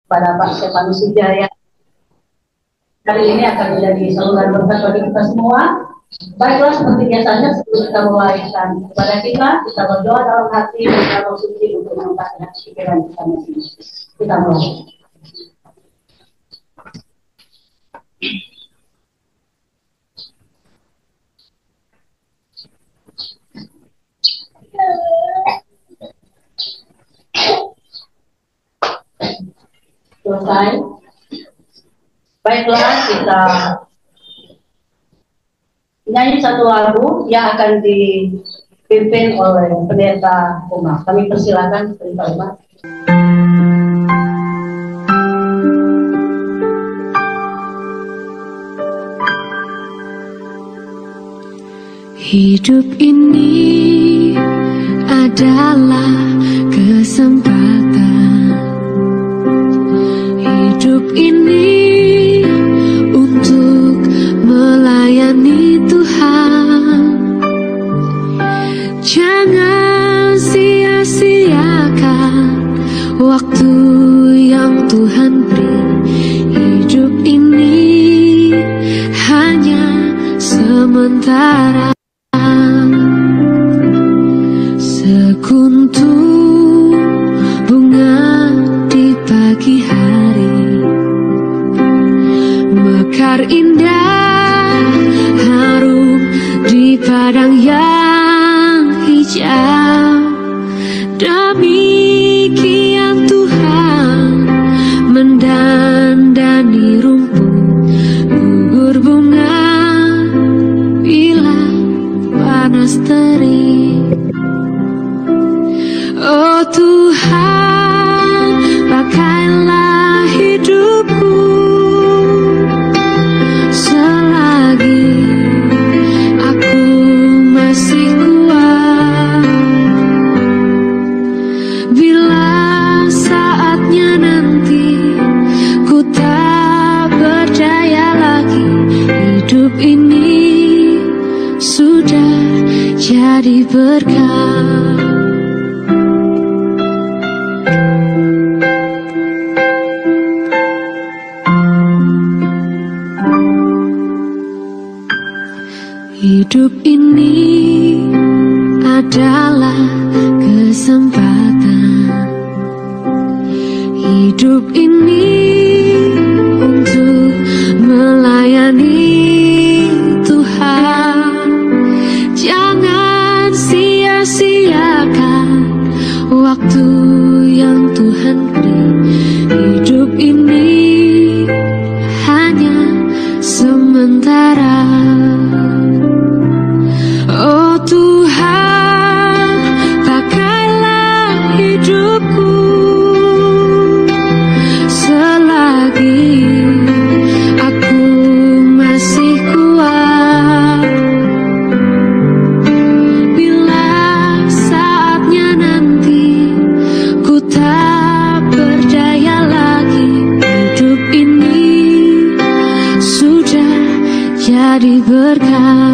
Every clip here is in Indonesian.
pada Pak Stefanus Wijaya. Hari ini akan menjadi saluran berkat bagi kita semua. Baiklah, seperti biasanya sebelum kita mulaikan kepada kita berdoa dalam hati dan kita suci untuk mengangkat pikiran kita masing-masing. Kita mulai. Selesai. Baiklah, kita nyanyi satu lagu yang akan dipimpin oleh Pendeta Umar. Kami persilakan Pendeta Umar. Hidup ini adalah kesempatan. Hidup ini untuk melayani Tuhan. Jangan sia-siakan waktu yang Tuhan beri. Hidup ini hanya sementara. Sekuntum bunga di pagi hari, mekar indah harum di padang yang hijau. Demikian Tuhan mendandani rumput gugur bunga bila panas terik. Oh Tuhan, pakailah hidupku selagi aku masih kuat. Bila saatnya nanti ku tak berdaya lagi, hidup ini sudah jadi berkah. Hidup ini adalah kesempatan. Hidup ini untuk melayani Tuhan. Jangan sia-siakan waktu yang Tuhan beri. Hidup ini hanya sementara. Oh Tuhan, pakailah hidupku selagi aku masih kuat. Bila saatnya nanti ku tak berdaya lagi, hidup ini sudah jadi berkah.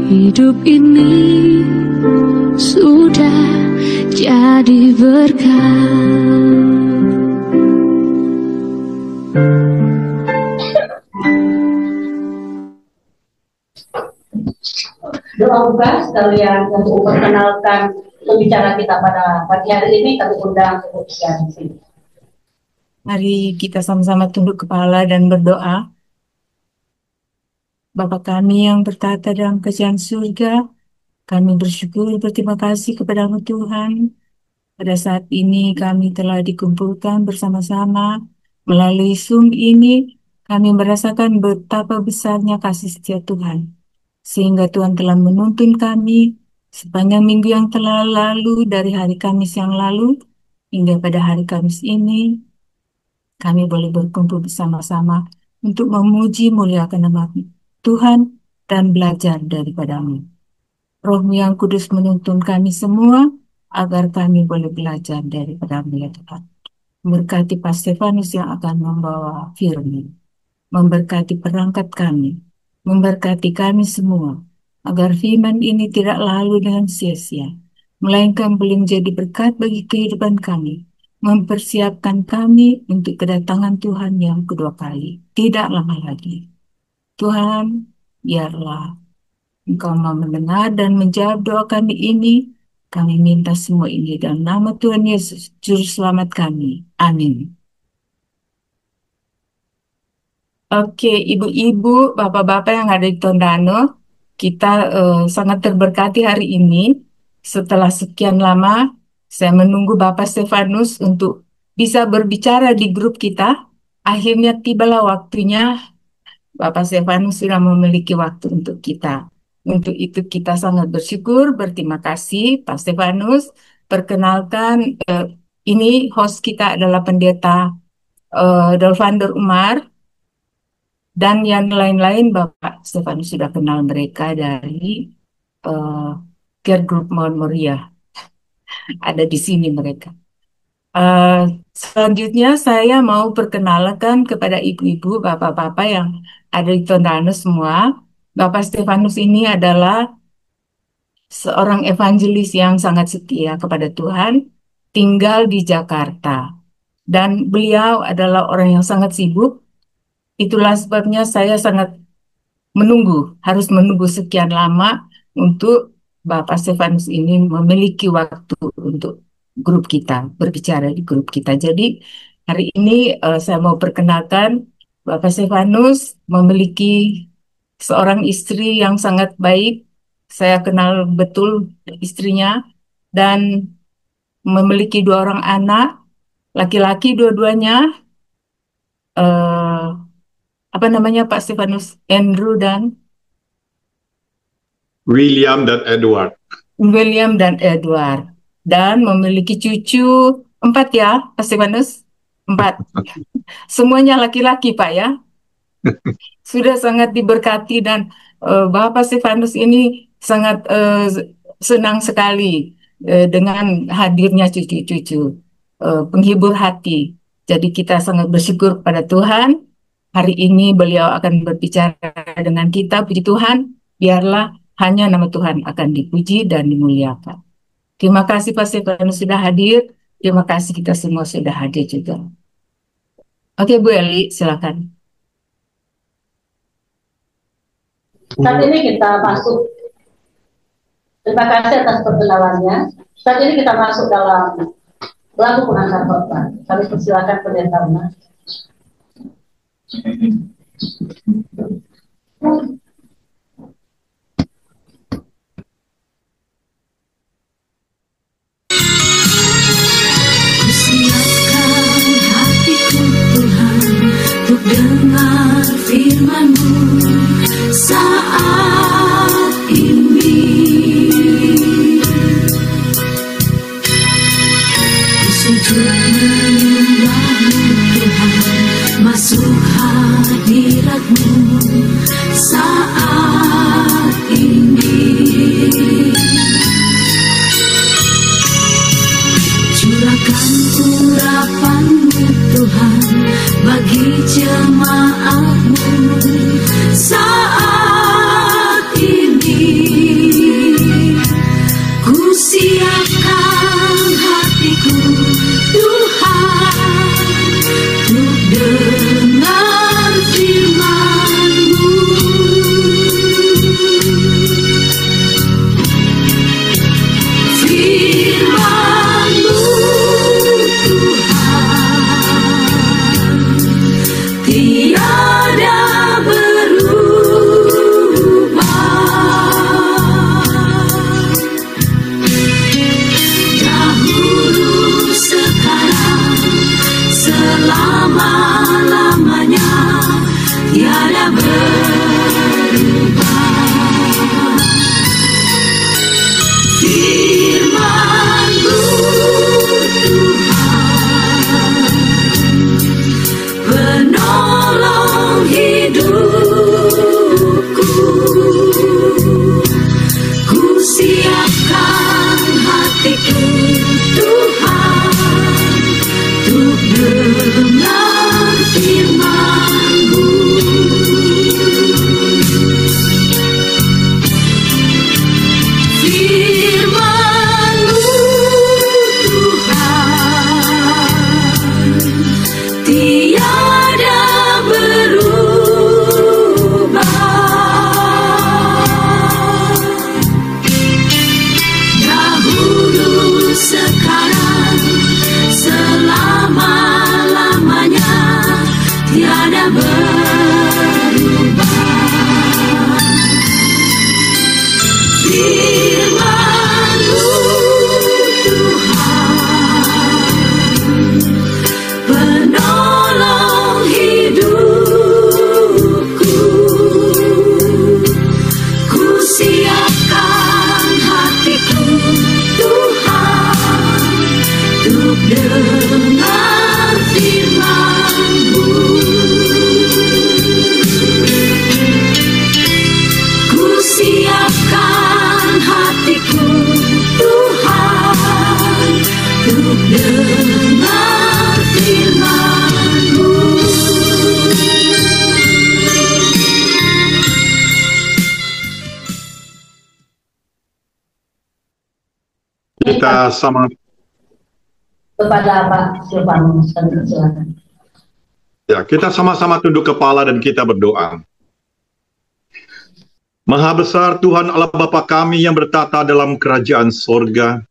Hidup ini sudah jadi berkah. Doa buka sekalian untuk memperkenalkan pembicara kita pada pagi hari ini, kami undang untuk berbicara di sini. Mari kita sama-sama tunduk kepala dan berdoa. Bapa kami yang bertata dalam kerajaan surga, kami bersyukur berterima kasih kepada-Mu Tuhan. Pada saat ini kami telah dikumpulkan bersama-sama melalui Zoom ini, kami merasakan betapa besarnya kasih setia Tuhan. Sehingga Tuhan telah menuntun kami sepanjang minggu yang telah lalu, dari hari Kamis yang lalu hingga pada hari Kamis ini, kami boleh berkumpul bersama-sama untuk memuji muliakan nama Tuhan dan belajar daripada-Mu. Roh-Mu yang kudus menuntun kami semua agar kami boleh belajar daripada-Mu, ya Tuhan. Memberkati Pak Stefanus yang akan membawa firman, memberkati perangkat kami, memberkati kami semua, agar firman ini tidak lalu dengan sia-sia, melainkan boleh menjadi berkat bagi kehidupan kami, mempersiapkan kami untuk kedatangan Tuhan yang kedua kali, tidak lama lagi. Tuhan, biarlah Engkau mau mendengar dan menjawab doa kami ini. Kami minta semua ini dalam nama Tuhan Yesus, Juru Selamat kami. Amin. Oke, ibu-ibu, bapak-bapak yang ada di Tondano, kita sangat terberkati hari ini. Setelah sekian lama, saya menunggu Bapak Stefanus untuk bisa berbicara di grup kita. Akhirnya tibalah waktunya. Bapak Stefanus sudah memiliki waktu untuk kita. Untuk itu kita sangat bersyukur, berterima kasih Pak Stefanus. Perkenalkan, ini host kita adalah Pendeta Dolvander Umar, dan yang lain-lain Bapak Stefanus sudah kenal mereka dari Care Group Mount Moriah. Ada di sini mereka. Selanjutnya saya mau perkenalkan kepada ibu-ibu, bapak-bapak yang ada di Tondano semua. Bapak Stefanus ini adalah seorang evangelis yang sangat setia kepada Tuhan, tinggal di Jakarta. Dan beliau adalah orang yang sangat sibuk. Itulah sebabnya saya sangat harus menunggu sekian lama untuk Bapak Stefanus ini memiliki waktu untuk grup kita, berbicara di grup kita. Jadi hari ini saya mau perkenalkan Bapak Stefanus memiliki seorang istri yang sangat baik. Saya kenal betul istrinya dan memiliki 2 orang anak, laki-laki dua-duanya. Apa namanya Pak Stefanus? Andrew dan William dan Edward. William dan Edward. Dan memiliki cucu 4 ya, Pak Stefanus? 4. Semuanya laki-laki, Pak ya. Sudah sangat diberkati dan Bapak Stefanus ini sangat senang sekali dengan hadirnya cucu-cucu, penghibur hati. Jadi kita sangat bersyukur pada Tuhan. Hari ini beliau akan berbicara dengan kita, puji Tuhan, biarlah hanya nama Tuhan akan dipuji dan dimuliakan. Terima kasih Pak Stefanus sudah hadir. Terima kasih kita semua sudah hadir juga. Oke Bu Eli, silakan. Saat ini kita masuk. Terima kasih atas perkenalannya. Saat ini kita masuk dalam lagu pengantar khotbah. Kami persilakan Pendeta Umar. Siapkan hatiku Tuhan untuk dengar firman-Mu saat ini. Sujud menyembah-Mu Tuhan, masuk hadirat-Mu saat ini. Curahkan urapan-Mu Tuhan bagi jemaat-Mu saat ini. Ku siapkan hatiku Tuhan untuk dengar firman-Mu. Firman-Mu Tuhan tiada berubah. selama-lamanya tiada berubah. Firman-Mu Tuhan, penolong hidupku, ku siapkan hatiku Tuhan, untuk dengar firman-Mu. Firman-Mu Tuhan, tiada berubah. Dahulu, sekarang, selama-lamanya tiada berubah. Firman-Mu Tuhan, penolong hidupku, ku siapkan hatiku Tuhan, untuk dengar firman-Mu. Ku siapkan hatiku Tuhan, untuk dengar firman-Mu. Kita sama Kepada Pak Silvanus, silakan. kita sama-sama tunduk kepala dan kita berdoa. Maha besar Tuhan Allah Bapa kami yang bertata dalam kerajaan sorga.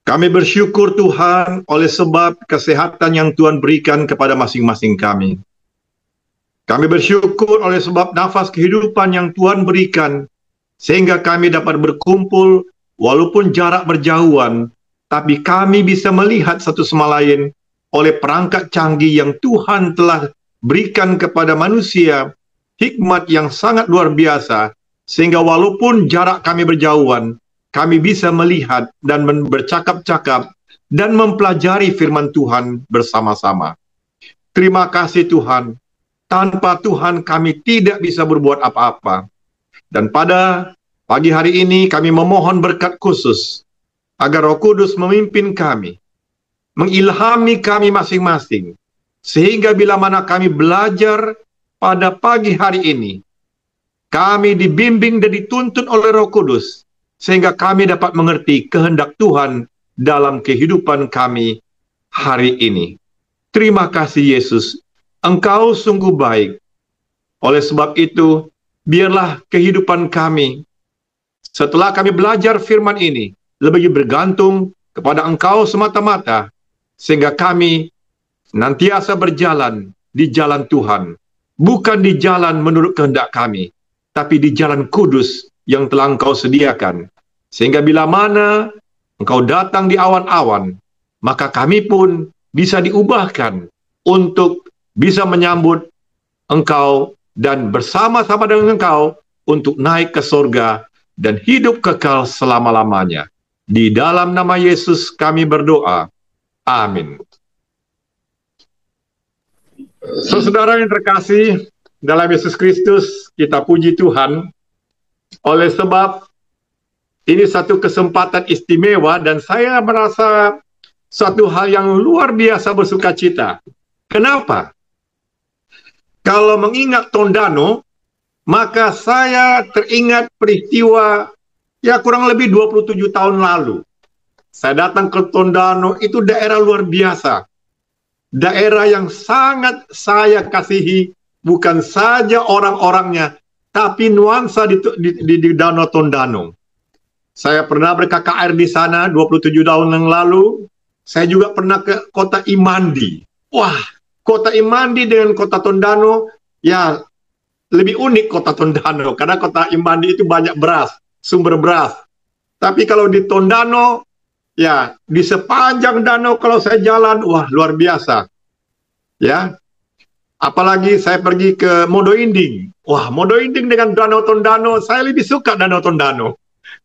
Kami bersyukur Tuhan oleh sebab kesehatan yang Tuhan berikan kepada masing-masing kami. Kami bersyukur oleh sebab nafas kehidupan yang Tuhan berikan, sehingga kami dapat berkumpul walaupun jarak berjauhan, tapi kami bisa melihat satu sama lain oleh perangkat canggih yang Tuhan telah berikan kepada manusia, hikmat yang sangat luar biasa, sehingga walaupun jarak kami berjauhan, kami bisa melihat dan bercakap-cakap dan mempelajari firman Tuhan bersama-sama. Terima kasih Tuhan, tanpa Tuhan kami tidak bisa berbuat apa-apa. Dan pada pagi hari ini kami memohon berkat khusus, agar Roh Kudus memimpin kami, mengilhami kami masing-masing, sehingga bila mana kami belajar pada pagi hari ini, kami dibimbing dan dituntun oleh Roh Kudus, sehingga kami dapat mengerti kehendak Tuhan dalam kehidupan kami hari ini. Terima kasih Yesus, Engkau sungguh baik. Oleh sebab itu, biarlah kehidupan kami, setelah kami belajar firman ini, lebih bergantung kepada Engkau semata-mata, sehingga kami nantiasa berjalan di jalan Tuhan, bukan di jalan menurut kehendak kami, tapi di jalan kudus yang telah Engkau sediakan. Sehingga bila mana Engkau datang di awan-awan, maka kami pun bisa diubahkan untuk bisa menyambut Engkau dan bersama-sama dengan Engkau untuk naik ke surga dan hidup kekal selama-lamanya. Di dalam nama Yesus kami berdoa. Amin. Saudara yang terkasih dalam Yesus Kristus, kita puji Tuhan oleh sebab ini satu kesempatan istimewa dan saya merasa satu hal yang luar biasa bersukacita. Kenapa? Kalau mengingat Tondano, maka saya teringat peristiwa kurang lebih 27 tahun lalu. Saya datang ke Tondano, itu daerah luar biasa. Daerah yang sangat saya kasihi, bukan saja orang-orangnya, tapi nuansa di Danau Tondano. Saya pernah ber-KKR di sana 27 tahun yang lalu. Saya juga pernah ke kota Imandi. Wah, kota Imandi dengan kota Tondano, ya lebih unik kota Tondano, karena kota Imandi itu banyak beras, sumber beras. Tapi kalau di Tondano, ya di sepanjang danau kalau saya jalan, wah luar biasa. Ya, Apalagi saya pergi ke Modo Inding. Wah, Modo Inding dengan Danau Tondano, saya lebih suka Danau Tondano.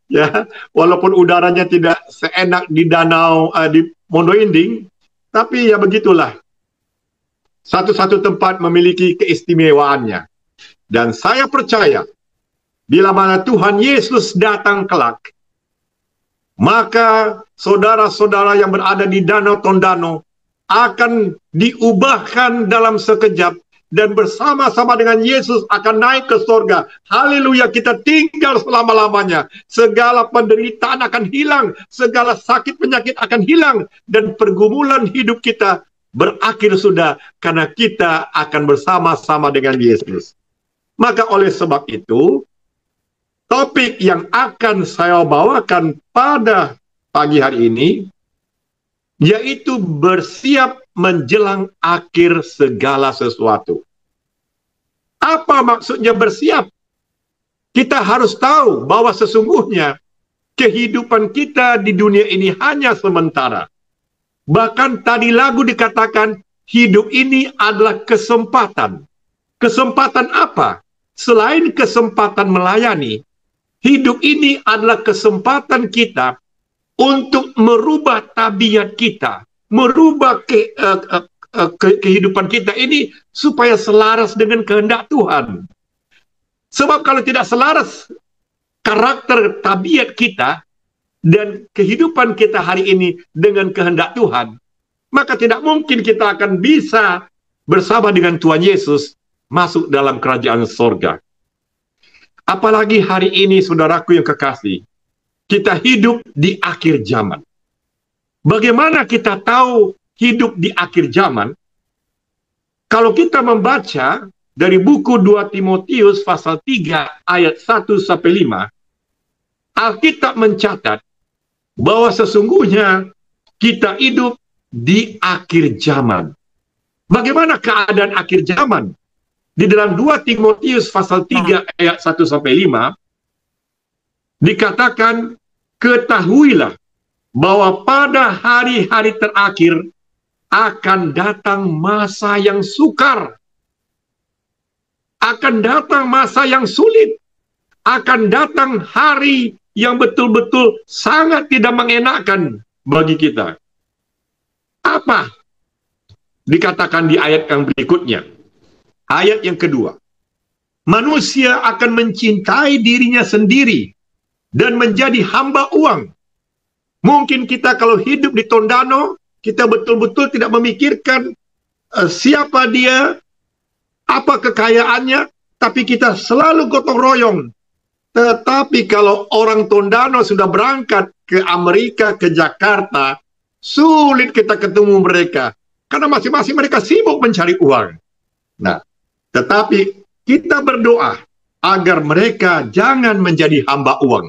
Ya, walaupun udaranya tidak seenak di di Modo Inding, tapi ya begitulah. Satu-satu tempat memiliki keistimewaannya. Dan saya percaya, bila mana Tuhan Yesus datang kelak, maka saudara-saudara yang berada di Danau Tondano akan diubahkan dalam sekejap dan bersama-sama dengan Yesus akan naik ke surga. Haleluya, kita tinggal selama-lamanya. Segala penderitaan akan hilang, segala sakit penyakit akan hilang, dan pergumulan hidup kita berakhir sudah karena kita akan bersama-sama dengan Yesus. Maka oleh sebab itu, topik yang akan saya bawakan pada pagi hari ini yaitu bersiap menjelang akhir segala sesuatu. Apa maksudnya bersiap? Kita harus tahu bahwa sesungguhnya kehidupan kita di dunia ini hanya sementara. Bahkan tadi lagu dikatakan hidup ini adalah kesempatan. Kesempatan apa? Selain kesempatan melayani, hidup ini adalah kesempatan kita untuk merubah tabiat kita, merubah kehidupan kita ini supaya selaras dengan kehendak Tuhan. Sebab kalau tidak selaras karakter tabiat kita dan kehidupan kita hari ini dengan kehendak Tuhan, maka tidak mungkin kita akan bisa bersama dengan Tuhan Yesus masuk dalam kerajaan sorga. Apalagi hari ini, saudaraku yang kekasih, kita hidup di akhir zaman. Bagaimana kita tahu hidup di akhir zaman? Kalau kita membaca dari buku 2 Timotius pasal 3 ayat 1-5, Alkitab mencatat bahwa sesungguhnya kita hidup di akhir zaman. Bagaimana keadaan akhir zaman? Di dalam 2 Timotius pasal 3 ayat 1-5 dikatakan, ketahuilah bahwa pada hari-hari terakhir akan datang masa yang sukar. Akan datang masa yang sulit. Akan datang hari yang betul-betul sangat tidak mengenakan bagi kita. Apa dikatakan di ayat yang berikutnya? Ayat yang kedua. Manusia akan mencintai dirinya sendiri dan menjadi hamba uang. Mungkin kita kalau hidup di Tondano, kita betul-betul tidak memikirkan siapa dia, apa kekayaannya, tapi kita selalu gotong royong. Tetapi kalau orang Tondano sudah berangkat ke Amerika, ke Jakarta, sulit kita ketemu mereka. Karena masing-masing mereka sibuk mencari uang. Nah, tetapi kita berdoa agar mereka jangan menjadi hamba uang.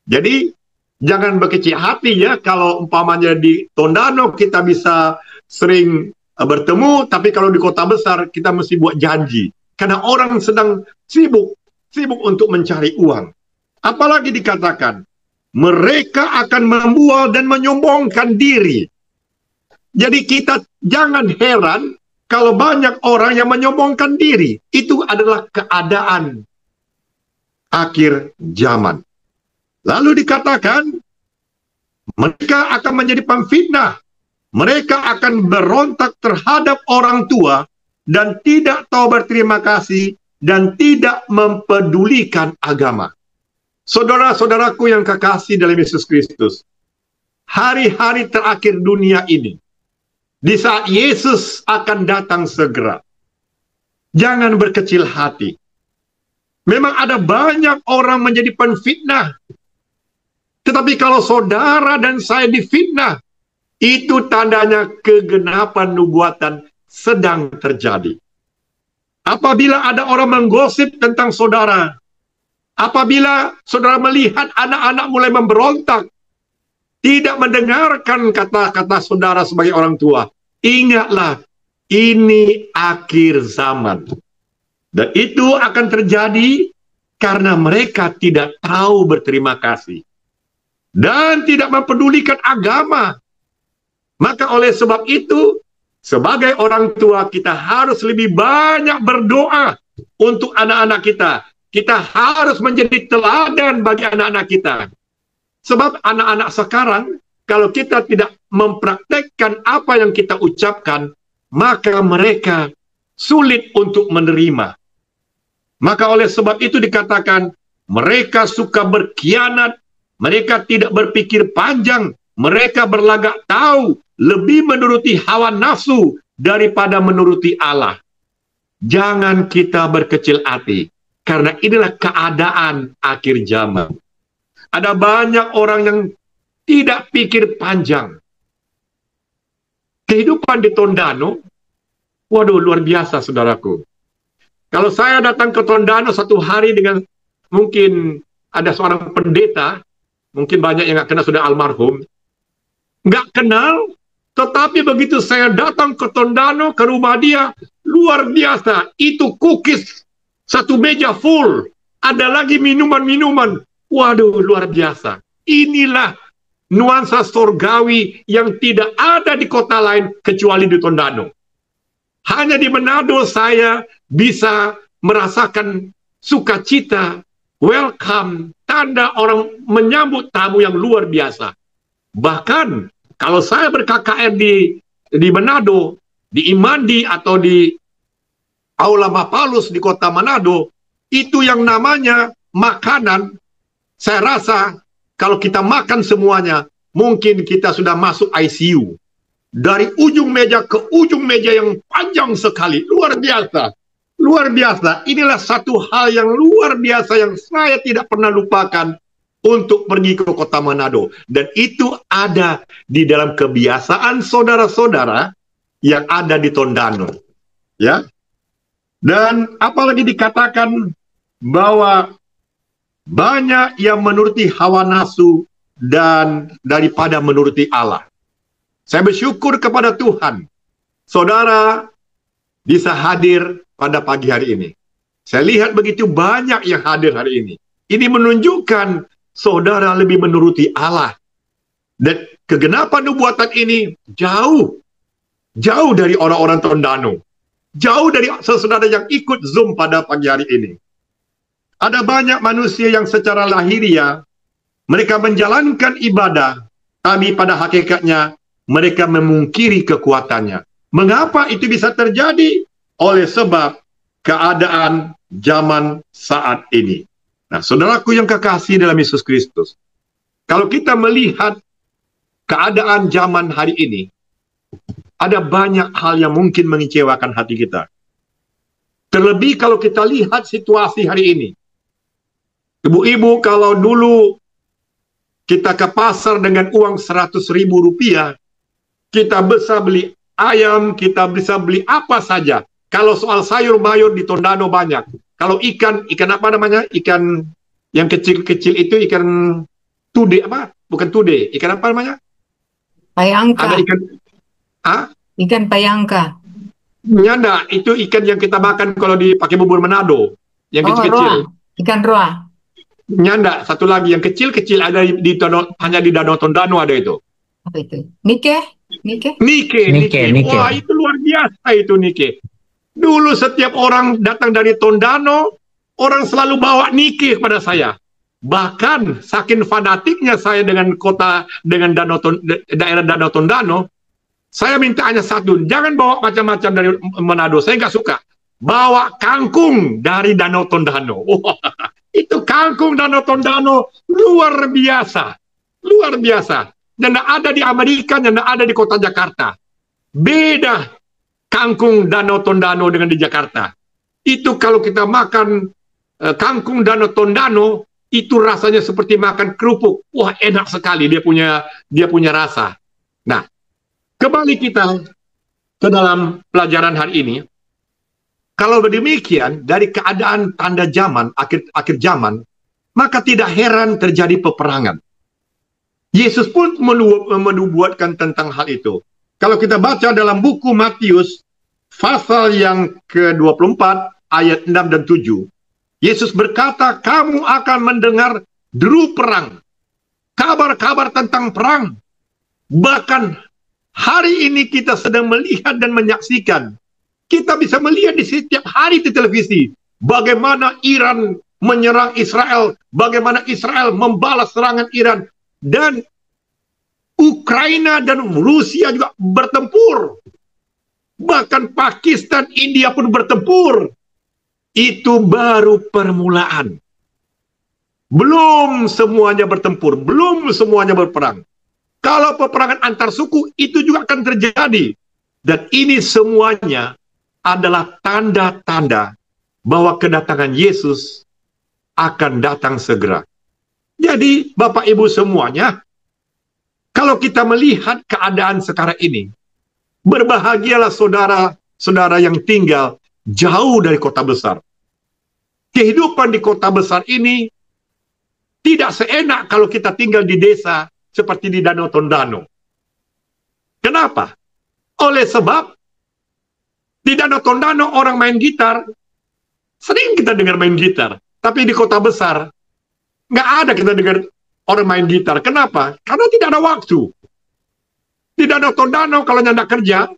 Jadi, jangan berkecil hati ya, kalau umpamanya di Tondano kita bisa sering bertemu, tapi kalau di kota besar kita mesti buat janji. Karena orang sedang sibuk untuk mencari uang. Apalagi dikatakan, mereka akan membual dan menyombongkan diri. Jadi kita jangan heran kalau banyak orang yang menyombongkan diri. Itu adalah keadaan akhir zaman. Lalu dikatakan, mereka akan menjadi pemfitnah. Mereka akan berontak terhadap orang tua dan tidak tahu berterima kasih dan tidak mempedulikan agama. Saudara-saudaraku yang kekasih dalam Yesus Kristus, hari-hari terakhir dunia ini, di saat Yesus akan datang segera, jangan berkecil hati. Memang ada banyak orang menjadi penfitnah. Tetapi kalau saudara dan saya difitnah, itu tandanya kegenapan nubuatan sedang terjadi. Apabila ada orang menggosip tentang saudara, apabila saudara melihat anak-anak mulai memberontak, tidak mendengarkan kata-kata saudara sebagai orang tua, ingatlah, ini akhir zaman. Dan itu akan terjadi karena mereka tidak tahu berterima kasih. Dan tidak mempedulikan agama. Maka oleh sebab itu, Sebagai orang tua, kita harus lebih banyak berdoa untuk anak-anak kita. Kita harus menjadi teladan bagi anak-anak kita. Sebab anak-anak sekarang, kalau kita tidak mempraktekkan apa yang kita ucapkan, maka mereka sulit untuk menerima. Maka oleh sebab itu dikatakan, mereka suka berkhianat, mereka tidak berpikir panjang, mereka berlagak tahu, lebih menuruti hawa nafsu daripada menuruti Allah. Jangan kita berkecil hati, karena inilah keadaan akhir zaman. Ada banyak orang yang tidak pikir panjang. Kehidupan di Tondano, waduh, luar biasa, saudaraku. Kalau saya datang ke Tondano satu hari dengan, mungkin ada seorang pendeta, mungkin banyak yang nggak kenal, sudah almarhum, nggak kenal, tetapi begitu saya datang ke Tondano, ke rumah dia, luar biasa. Itu cookies, satu meja full. Ada lagi minuman-minuman. Waduh, luar biasa. Inilah nuansa surgawi yang tidak ada di kota lain kecuali di Tondano. Hanya di Manado saya bisa merasakan sukacita, welcome, tanda orang menyambut tamu yang luar biasa. Bahkan kalau saya ber-KKR di Manado, di Imandi atau di Aula Mapalus di kota Manado, itu yang namanya makanan, saya rasa kalau kita makan semuanya, mungkin kita sudah masuk ICU. Dari ujung meja ke ujung meja yang panjang sekali, luar biasa. Luar biasa, inilah satu hal yang luar biasa yang saya tidak pernah lupakan untuk pergi ke kota Manado. Dan itu ada di dalam kebiasaan saudara-saudara yang ada di Tondano. Ya. Dan apalagi dikatakan bahwa banyak yang menuruti hawa nafsu dan daripada menuruti Allah. Saya bersyukur kepada Tuhan. Saudara bisa hadir pada pagi hari ini. Saya lihat begitu banyak yang hadir hari ini. Ini menunjukkan saudara lebih menuruti Allah. Dan kegenapan nubuatan ini jauh dari orang-orang Tondano. Jauh dari saudara yang ikut Zoom pada pagi hari ini. Ada banyak manusia yang secara lahiriah, mereka menjalankan ibadah, tapi pada hakikatnya mereka memungkiri kekuatannya. Mengapa itu bisa terjadi? Oleh sebab keadaan zaman saat ini. Nah, saudaraku yang kekasih dalam Yesus Kristus, kalau kita melihat keadaan zaman hari ini, ada banyak hal yang mungkin mengecewakan hati kita. Terlebih kalau kita lihat situasi hari ini. Ibu-ibu, kalau dulu kita ke pasar dengan uang 100.000 rupiah, kita bisa beli ayam, kita bisa beli apa saja. Kalau soal sayur mayur di Tondano banyak. Kalau ikan apa namanya? Ikan yang kecil-kecil itu ikan tude apa? Bukan tude, ikan apa namanya? Payangka. Ada ikan Ikan payangka. Nyanda, itu ikan yang kita makan kalau dipakai bubur Manado. Yang kecil-kecil. Ikan roa. Nyanda, satu lagi yang kecil-kecil ada hanya di Danau Tondano ada itu. Apa itu? Nike. Wah, itu luar biasa itu Nike. Dulu setiap orang datang dari Tondano, orang selalu bawa Nike kepada saya. Bahkan saking fanatiknya saya dengan daerah Danau Tondano, saya minta hanya satu, jangan bawa macam-macam dari Manado, saya nggak suka. Bawa kangkung dari Danau Tondano. Itu kangkung Danau Tondano luar biasa. Luar biasa. Dan ada di Amerika, dan ada di kota Jakarta. Beda kangkung Danau Tondano dengan di Jakarta. Itu kalau kita makan kangkung Danau Tondano, itu rasanya seperti makan kerupuk. Wah, enak sekali dia punya rasa. Nah, kembali kita ke dalam pelajaran hari ini. Kalau demikian, dari keadaan tanda zaman, akhir zaman, maka tidak heran terjadi peperangan. Yesus pun menubuatkan tentang hal itu. Kalau kita baca dalam buku Matius, pasal yang ke-24, ayat 6 dan 7, Yesus berkata, kamu akan mendengar deru perang, kabar-kabar tentang perang. Bahkan Hari ini kita sedang melihat dan menyaksikan. Kita bisa melihat di setiap hari di televisi bagaimana Iran menyerang Israel, bagaimana Israel membalas serangan Iran, dan Ukraina dan Rusia juga bertempur. Bahkan Pakistan, India pun bertempur. Itu baru permulaan. Belum semuanya bertempur, belum semuanya berperang. Kalau peperangan antar suku itu juga akan terjadi. Dan ini semuanya adalah tanda-tanda bahwa kedatangan Yesus akan datang segera. Jadi Bapak Ibu semuanya, kalau kita melihat keadaan sekarang ini, berbahagialah saudara-saudara yang tinggal jauh dari kota besar. Kehidupan di kota besar ini tidak seenak kalau kita tinggal di desa seperti di Danau Tondano. Kenapa? Oleh sebab di Danau Tondano orang main gitar, sering kita dengar main gitar. Tapi di kota besar, nggak ada kita dengar orang main gitar. Kenapa? Karena tidak ada waktu. Di Danau Tondano kalau nyanda kerja,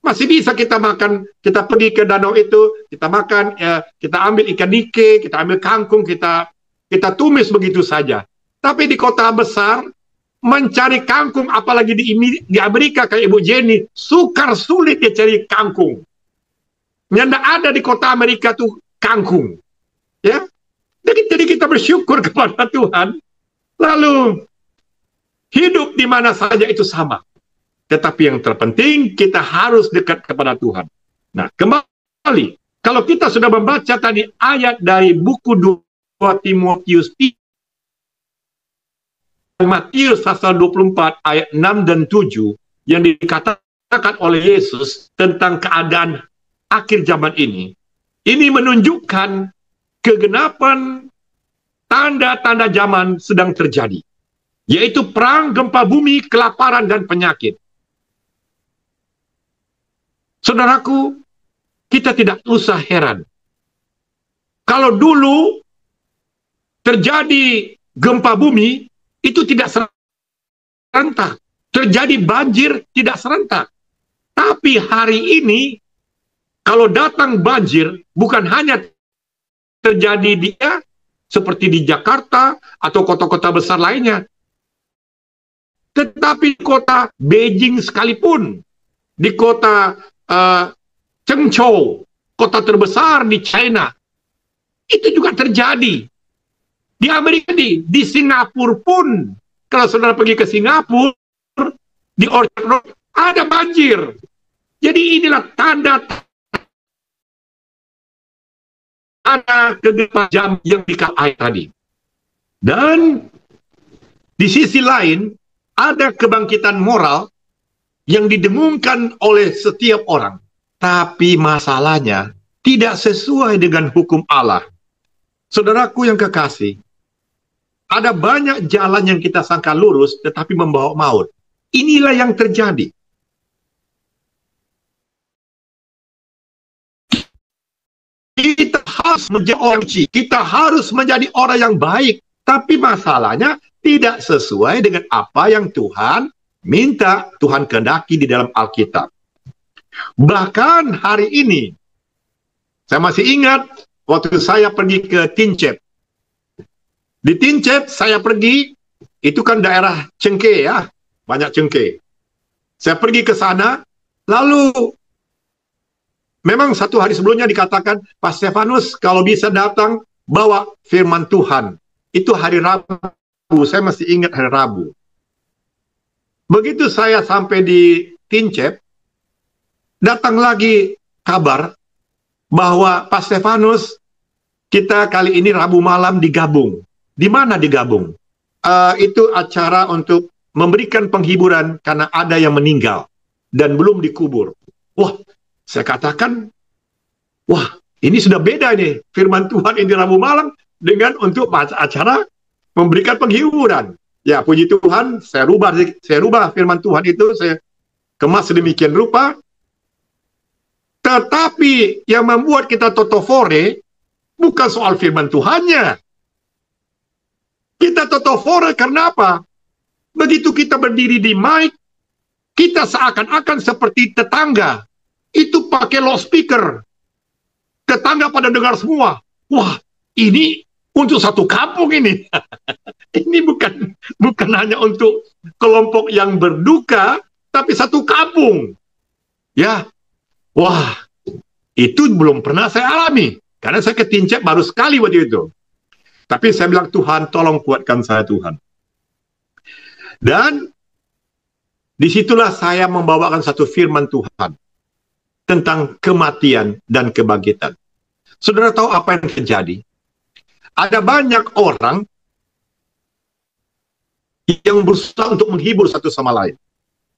masih bisa kita makan, kita pergi ke danau itu, kita makan, kita ambil ikan nike, kita ambil kangkung, kita tumis begitu saja. Tapi di kota besar, mencari kangkung, apalagi di Amerika kayak Ibu Jenny, sukar sulit dia cari kangkung. Nyanda ada di kota Amerika tuh kangkung. Ya, jadi kita bersyukur kepada Tuhan. Lalu hidup di mana saja itu sama. Tetapi yang terpenting kita harus dekat kepada Tuhan. Nah, kembali, kalau kita sudah membaca tadi ayat dari buku 2 Timotius, Matius pasal 24 ayat 6 dan 7 yang dikatakan oleh Yesus tentang keadaan akhir zaman ini menunjukkan kegenapan tanda-tanda zaman sedang terjadi, yaitu perang, gempa bumi, kelaparan, dan penyakit. Saudaraku, kita tidak usah heran. Kalau dulu terjadi gempa bumi, itu tidak serentak. Terjadi banjir, tidak serentak. Tapi hari ini, kalau datang banjir, bukan hanya terjadi seperti di Jakarta atau kota-kota besar lainnya, tetapi kota Beijing sekalipun, di kota Chengzhou, kota terbesar di China, itu juga terjadi. Di Amerika, di Singapura pun, kalau saudara pergi ke Singapura, di Orchard Road, ada banjir. Jadi inilah tanda ada kegemparan jam yang dikatakan tadi. Dan di sisi lain, ada kebangkitan moral yang didengungkan oleh setiap orang. Tapi masalahnya tidak sesuai dengan hukum Allah. Saudaraku yang kekasih, ada banyak jalan yang kita sangka lurus tetapi membawa maut. Inilah yang terjadi. Kita harus menjadi orang suci, kita harus menjadi orang yang baik. Tapi masalahnya tidak sesuai dengan apa yang Tuhan minta, Tuhan kehendaki di dalam Alkitab. Bahkan hari ini, saya masih ingat waktu saya pergi ke Tincep. Di Tincep saya pergi, itu kan daerah cengkeh ya, banyak cengkeh. Saya pergi ke sana, lalu memang satu hari sebelumnya dikatakan, Pak Stefanus kalau bisa datang bawa firman Tuhan. Itu hari Rabu, saya masih ingat hari Rabu. Begitu saya sampai di Tincep, datang lagi kabar bahwa Pak Stefanus, kita kali ini Rabu malam digabung. Di mana digabung? Itu acara untuk memberikan penghiburan karena ada yang meninggal dan belum dikubur. Wah, saya katakan, wah ini sudah beda nih firman Tuhan ini Rabu malam dengan untuk acara memberikan penghiburan. Ya puji Tuhan, saya rubah firman Tuhan itu, saya kemas sedemikian rupa. Tetapi yang membuat kita totofore bukan soal firman Tuhannya. Kita totofore karena apa? Begitu kita berdiri di mic, kita seakan-akan seperti tetangga. Itu pakai loudspeaker. Tetangga pada dengar semua. Wah, ini untuk satu kampung ini. Ini bukan hanya untuk kelompok yang berduka, tapi satu kampung. Ya, wah, itu belum pernah saya alami. Karena saya ke Tincek baru sekali waktu itu. Tapi saya bilang, Tuhan, tolong kuatkan saya, Tuhan. Dan disitulah saya membawakan satu firman Tuhan tentang kematian dan kebangkitan. Saudara tahu apa yang terjadi? Ada banyak orang yang berusaha untuk menghibur satu sama lain.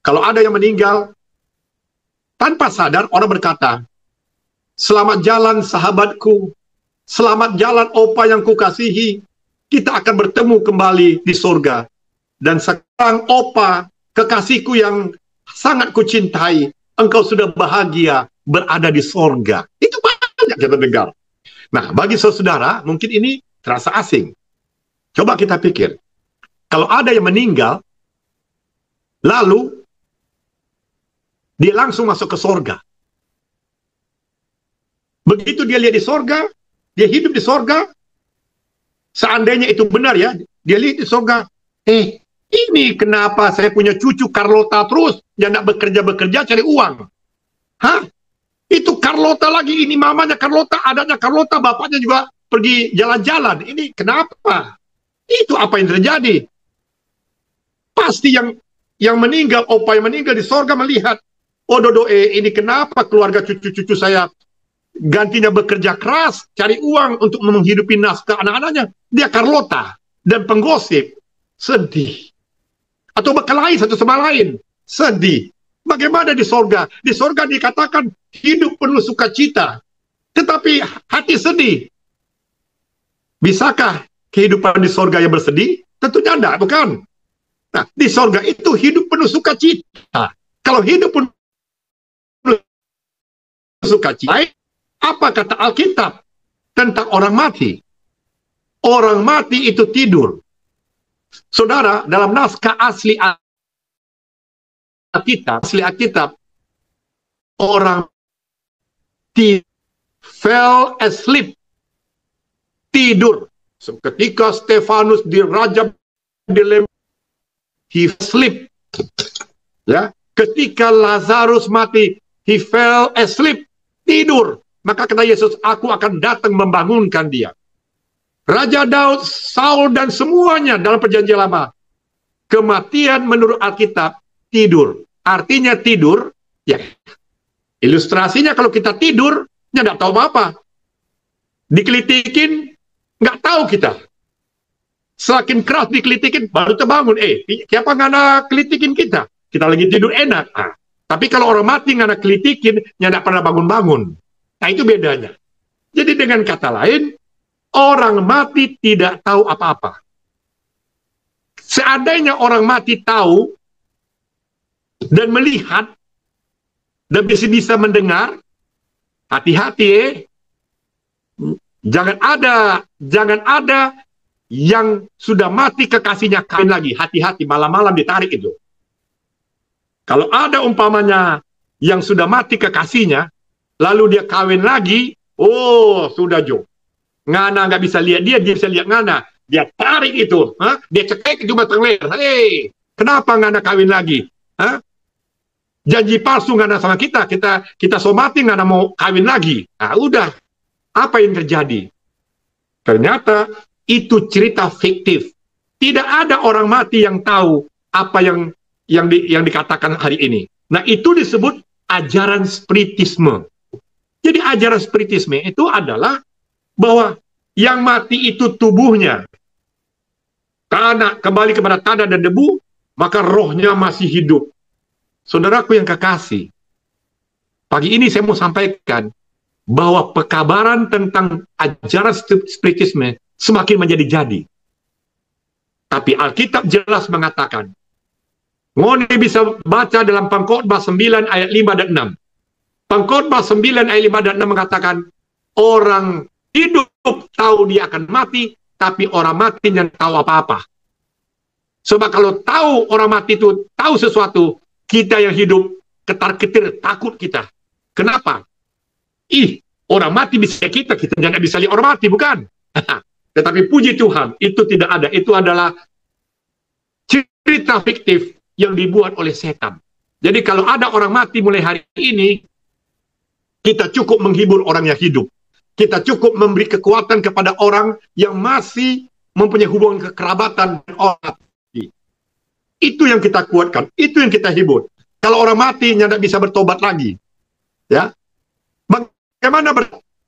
Kalau ada yang meninggal, tanpa sadar orang berkata, selamat jalan sahabatku, selamat jalan opa yang kukasihi, kita akan bertemu kembali di surga. Dan sekarang opa, kekasihku yang sangat kucintai, engkau sudah bahagia berada di surga. Itu banyak kita dengar. Nah, bagi saudara, mungkin ini terasa asing. Coba kita pikir, kalau ada yang meninggal, lalu dia langsung masuk ke surga. Begitu dia lihat di surga, dia hidup di surga, seandainya itu benar ya, dia lihat di surga, ini kenapa saya punya cucu Carlota terus, dia nak bekerja cari uang. Hah? Itu Carlota lagi, ini mamanya Carlota, adanya Carlota, bapaknya juga pergi jalan-jalan. Ini kenapa? Itu apa yang terjadi? Pasti yang meninggal, opa yang meninggal di surga melihat, oh dodo, ini kenapa keluarga cucu-cucu saya gantinya bekerja keras, cari uang untuk menghidupi nafkah anak-anaknya. Dia Carlota dan penggosip. Sedih. Atau berkelahi satu sama lain. Sedih. Bagaimana di surga? Di surga dikatakan hidup penuh sukacita. Tetapi hati sedih. Bisakah kehidupan di surga yang bersedih? Tentunya tidak, bukan? Nah, di surga itu hidup penuh sukacita. Kalau hidup penuh sukacita, apa kata Alkitab tentang orang mati? Orang mati itu tidur. Saudara, dalam naskah asli Alkitab, orang fell asleep, tidur. Ketika Stefanus dirajam, he sleep. Ya, ketika Lazarus mati, he fell asleep, tidur. Maka kata Yesus, aku akan datang membangunkan dia. Raja Daud, Saul, dan semuanya dalam perjanjian lama. Kematian menurut Alkitab, tidur. Artinya tidur, ya. Ilustrasinya kalau kita tidur, ya nggak tahu apa-apa. Dikelitikin, nggak tahu kita. Semakin keras dikelitikin, baru terbangun. Siapa ngana kelitikin kita? Kita lagi tidur enak. Tapi kalau orang mati ngana kelitikin, ya nggak pernah bangun-bangun. Nah, itu bedanya. Jadi dengan kata lain, orang mati tidak tahu apa-apa. Seandainya orang mati tahu dan melihat dan bisa mendengar, hati-hati jangan ada yang sudah mati kekasihnya kawin lagi. Hati-hati, malam-malam ditarik itu. Kalau ada umpamanya yang sudah mati kekasihnya, lalu dia kawin lagi, oh sudah Jo. Ngana nggak bisa lihat dia bisa lihat Ngana. Dia tarik itu, dia cekek cuma tengler. Kenapa Ngana kawin lagi? Janji palsu Ngana sama kita somati Ngana mau kawin lagi. Nah, udah. Apa yang terjadi? Ternyata itu cerita fiktif. Tidak ada orang mati yang tahu apa yang dikatakan hari ini. Nah, itu disebut ajaran spiritisme. Jadi ajaran spiritisme itu adalah bahwa yang mati itu tubuhnya, tanah kembali kepada tanah dan debu, maka rohnya masih hidup. Saudaraku yang kekasih, pagi ini saya mau sampaikan bahwa pekabaran tentang ajaran spiritisme semakin menjadi-jadi. Tapi Alkitab jelas mengatakan, Ngoni bisa baca dalam Pengkhotbah 9 ayat 5 dan 6. Pengkhotbah 9 ayat 5 dan 6 mengatakan, orang hidup tahu dia akan mati, tapi orang mati yang tahu apa-apa. Sebab kalau tahu orang mati itu tahu sesuatu, kita yang hidup ketar-ketir, takut kita. Kenapa? Orang mati bisa kita jangan bisa lihat orang mati, bukan? Tetapi puji Tuhan, itu tidak ada. Itu adalah cerita fiktif yang dibuat oleh setan. Jadi kalau ada orang mati mulai hari ini, kita cukup menghibur orang yang hidup. Kita cukup memberi kekuatan kepada orang yang masih mempunyai hubungan kekerabatan dengan orang mati. Itu yang kita kuatkan, itu yang kita hibur. Kalau orang mati, tidak bisa bertobat lagi. Ya, bagaimana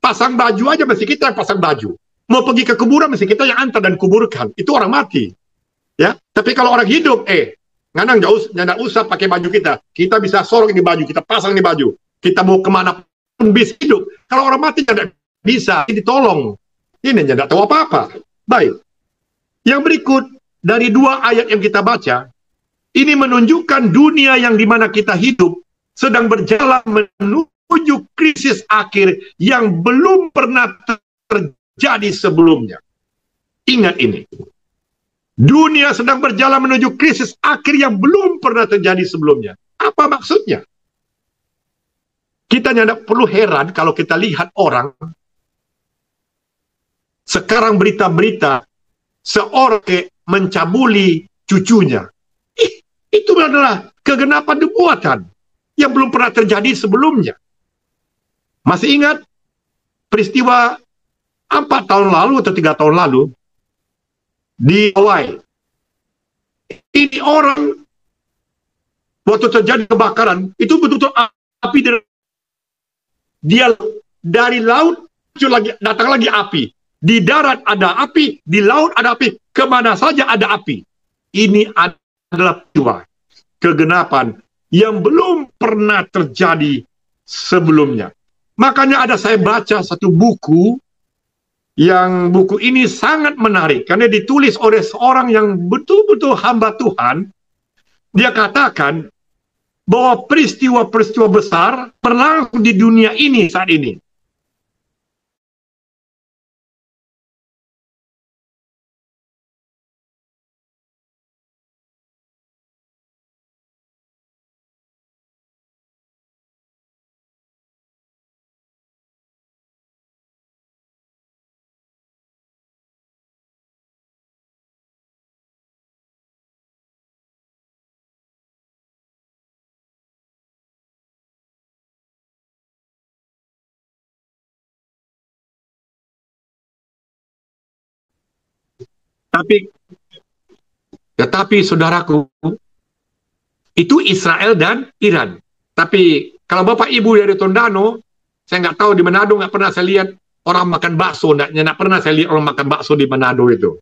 pasang baju aja mesti kita yang pasang baju. Mau pergi ke kuburan mesti kita yang antar dan kuburkan. Itu orang mati. Ya, tapi kalau orang hidup, nganang nggak usah pakai baju kita. Kita bisa sorong ini baju, kita pasang ini baju. Kita mau kemana pun bisa hidup. Kalau orang mati tidak bisa ditolong. Ini tidak tahu apa-apa. Baik. Yang berikut dari 2 ayat yang kita baca, ini menunjukkan dunia yang dimana kita hidup sedang berjalan menuju krisis akhir yang belum pernah terjadi sebelumnya. Ingat ini. Dunia sedang berjalan menuju krisis akhir yang belum pernah terjadi sebelumnya. Apa maksudnya? Kita tidak perlu heran kalau kita lihat orang sekarang berita-berita seorang mencabuli cucunya. Itu adalah kegenapan nubuatan yang belum pernah terjadi sebelumnya. Masih ingat peristiwa 4 tahun lalu atau 3 tahun lalu di Hawaii? Ini orang waktu terjadi kebakaran itu betul-betul api dari laut datang lagi api. Di darat ada api, di laut ada api, kemana saja ada api. Ini adalah peristiwa kegenapan yang belum pernah terjadi sebelumnya. Makanya saya baca satu buku, yang buku ini sangat menarik, karena ditulis oleh seorang yang betul-betul hamba Tuhan. Dia katakan bahwa peristiwa-peristiwa besar berlangsung di dunia ini saat ini. Tetapi saudaraku, itu Israel dan Iran. Tapi kalau Bapak Ibu dari Tondano, saya nggak tahu di Manado, nggak pernah saya lihat orang makan bakso, nggak pernah saya lihat orang makan bakso di Manado itu.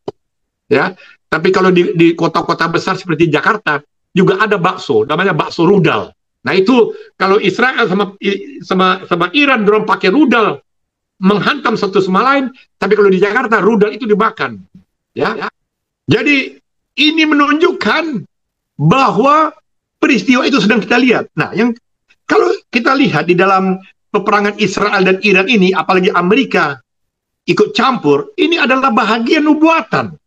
Ya, tapi kalau di kota-kota besar seperti Jakarta juga ada bakso, namanya bakso rudal. Nah itu kalau Israel sama Iran dorong pakai rudal menghantam satu sama lain, tapi kalau di Jakarta rudal itu dimakan. Ya, jadi ini menunjukkan bahwa peristiwa itu sedang kita lihat. Nah, yang kalau kita lihat di dalam peperangan Israel dan Iran ini, apalagi Amerika ikut campur, ini adalah bahagian nubuatan.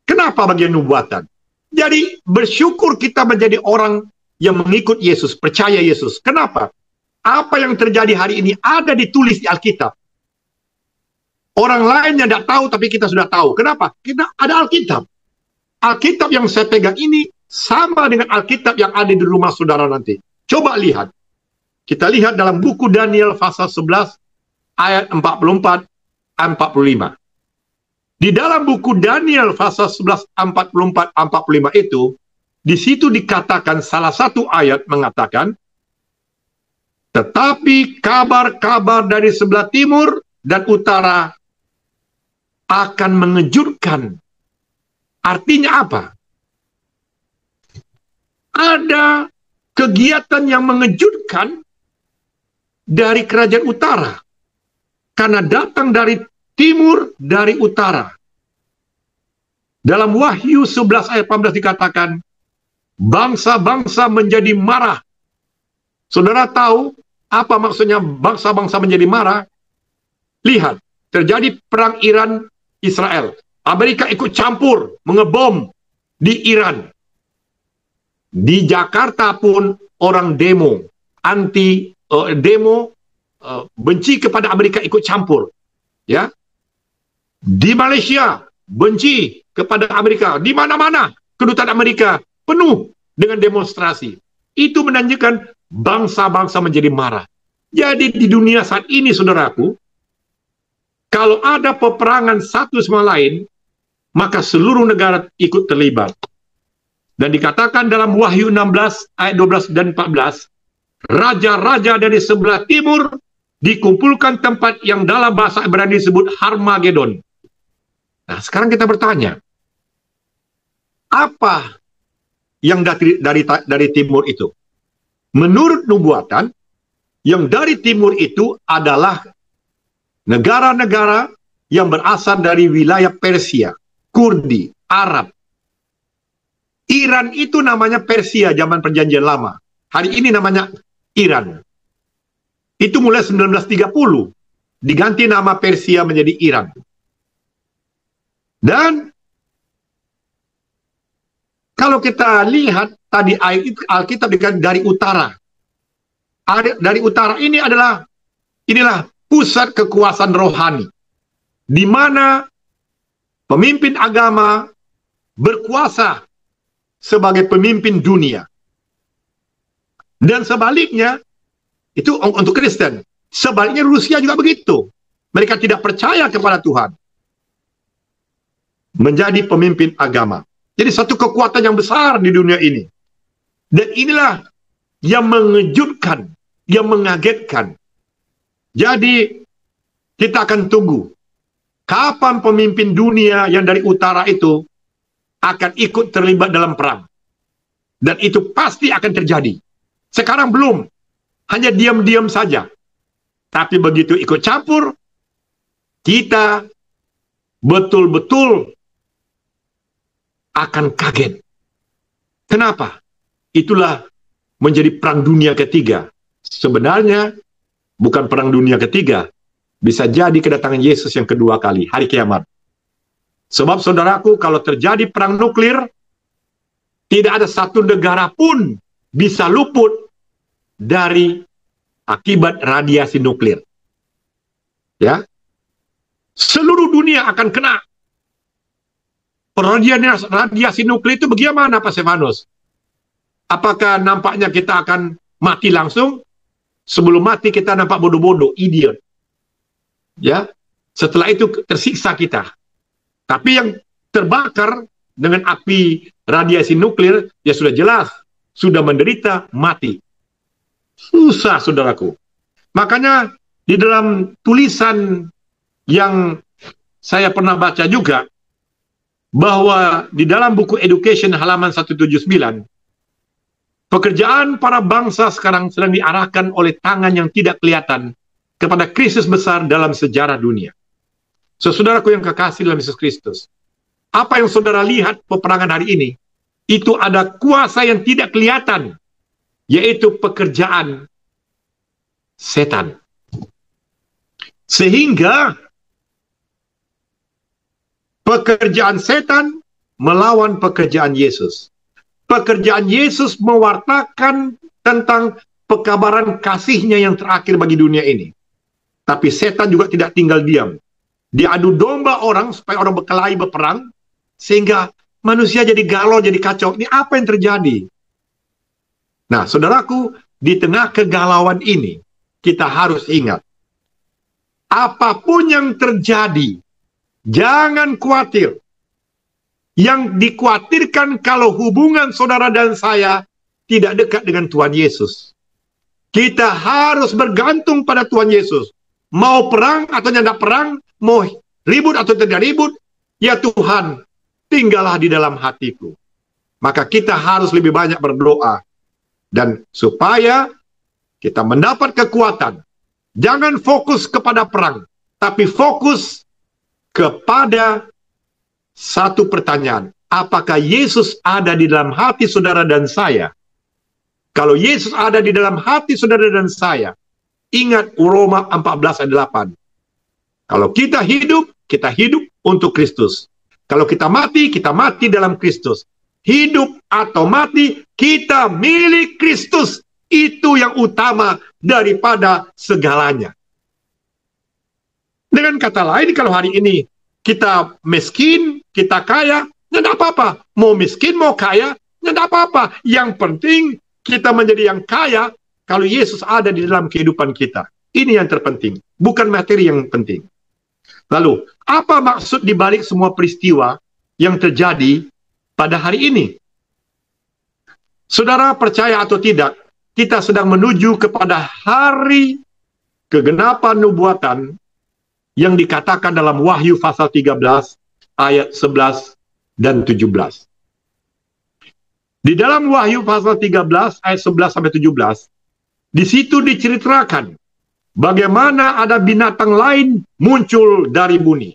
Kenapa bagian nubuatan? Jadi bersyukur kita menjadi orang yang mengikut Yesus, percaya Yesus. Kenapa? Apa yang terjadi hari ini ada ditulis di Alkitab. Orang lainnya tidak tahu, tapi kita sudah tahu. Kenapa? Kita ada Alkitab. Alkitab yang saya pegang ini sama dengan Alkitab yang ada di rumah saudara nanti. Coba lihat. Kita lihat dalam buku Daniel pasal 11 ayat 44-45. Di dalam buku Daniel pasal 11 44-45 itu, di situ dikatakan salah satu ayat mengatakan, tetapi kabar-kabar dari sebelah timur dan utara akan mengejutkan. Artinya apa? Ada kegiatan yang mengejutkan dari kerajaan utara. Karena datang dari timur, dari utara. Dalam Wahyu 11 ayat 18 dikatakan, bangsa-bangsa menjadi marah. Saudara tahu apa maksudnya bangsa-bangsa menjadi marah? Lihat, terjadi perang Iran-Israel. Amerika ikut campur, mengebom di Iran. Di Jakarta pun orang demo, benci kepada Amerika ikut campur. Ya. Di Malaysia, benci kepada Amerika. Di mana-mana, kedutaan Amerika penuh dengan demonstrasi. Itu menandakan bangsa-bangsa menjadi marah. Jadi di dunia saat ini, saudaraku, kalau ada peperangan satu sama lain, maka seluruh negara ikut terlibat. Dan dikatakan dalam Wahyu 16 ayat 12 dan 14, raja-raja dari sebelah timur dikumpulkan tempat yang dalam bahasa Ibrani disebut Harmagedon. Nah, sekarang kita bertanya, apa yang dari timur itu? Menurut nubuatan, yang dari timur itu adalah negara-negara yang berasal dari wilayah Persia, Kurdi, Arab. Iran itu namanya Persia zaman Perjanjian Lama. Hari ini namanya Iran. Itu mulai 1930. Diganti nama Persia menjadi Iran. Dan kalau kita lihat tadi ayat Alkitab dari utara. Dari utara inilah pusat kekuasaan rohani, di mana pemimpin agama berkuasa sebagai pemimpin dunia. Dan sebaliknya, itu untuk Kristen. Sebaliknya Rusia juga begitu. Mereka tidak percaya kepada Tuhan. Menjadi pemimpin agama. Jadi satu kekuatan yang besar di dunia ini. Dan inilah yang mengejutkan, yang mengagetkan. Jadi kita akan tunggu kapan pemimpin dunia yang dari utara itu akan ikut terlibat dalam perang. Dan itu pasti akan terjadi. Sekarang belum, hanya diam-diam saja. Tapi begitu ikut campur, kita betul-betul akan kaget. Kenapa? Itulah menjadi perang dunia ketiga. Sebenarnya bukan perang dunia ketiga, bisa jadi kedatangan Yesus yang kedua kali, hari kiamat. Sebab saudaraku, kalau terjadi perang nuklir, tidak ada satu negara pun bisa luput dari akibat radiasi nuklir. Ya, seluruh dunia akan kena. Radiasi nuklir itu bagaimana, Pak Stefanus? Apakah nampaknya kita akan mati langsung? Sebelum mati kita nampak bodoh-bodoh, idiot. Ya, setelah itu tersiksa kita. Tapi yang terbakar dengan api radiasi nuklir, ya sudah jelas, sudah menderita, mati. Susah, saudaraku. Makanya di dalam tulisan yang saya pernah baca juga, bahwa di dalam buku Education halaman 179, pekerjaan para bangsa sekarang sedang diarahkan oleh tangan yang tidak kelihatan kepada krisis besar dalam sejarah dunia. Saudaraku yang kekasih dalam Yesus Kristus, apa yang saudara lihat peperangan hari ini, itu ada kuasa yang tidak kelihatan, yaitu pekerjaan setan. Sehingga pekerjaan setan melawan pekerjaan Yesus. Pekerjaan Yesus mewartakan tentang pekabaran kasihnya yang terakhir bagi dunia ini. Tapi setan juga tidak tinggal diam. Dia adu domba orang supaya orang berkelahi berperang, sehingga manusia jadi galau, jadi kacau. Ini apa yang terjadi? Nah, saudaraku, di tengah kegalauan ini, kita harus ingat, apapun yang terjadi, jangan khawatir. Yang dikhawatirkan kalau hubungan saudara dan saya tidak dekat dengan Tuhan Yesus. Kita harus bergantung pada Tuhan Yesus. Mau perang atau tidak perang, mau ribut atau tidak ribut, ya Tuhan, tinggallah di dalam hatiku. Maka kita harus lebih banyak berdoa. Dan supaya kita mendapat kekuatan, jangan fokus kepada perang, tapi fokus kepada satu pertanyaan. Apakah Yesus ada di dalam hati saudara dan saya? Kalau Yesus ada di dalam hati saudara dan saya, ingat Roma 14 ayat 8. Kalau kita hidup untuk Kristus. Kalau kita mati dalam Kristus. hidup atau mati, kita milik Kristus. Itu yang utama daripada segalanya. Dengan kata lain, kalau hari ini kita miskin, kita kaya, tidak apa-apa. Mau miskin, mau kaya, tidak apa-apa. Yang penting kita menjadi yang kaya kalau Yesus ada di dalam kehidupan kita. Ini yang terpenting, bukan materi yang penting. Lalu, apa maksud dibalik semua peristiwa yang terjadi pada hari ini? Saudara percaya atau tidak, kita sedang menuju kepada hari kegenapan nubuatan yang dikatakan dalam Wahyu pasal 13 ayat 11 dan 17. Di dalam Wahyu pasal 13 ayat 11 sampai 17, di situ diceritakan bagaimana ada binatang lain muncul dari bumi.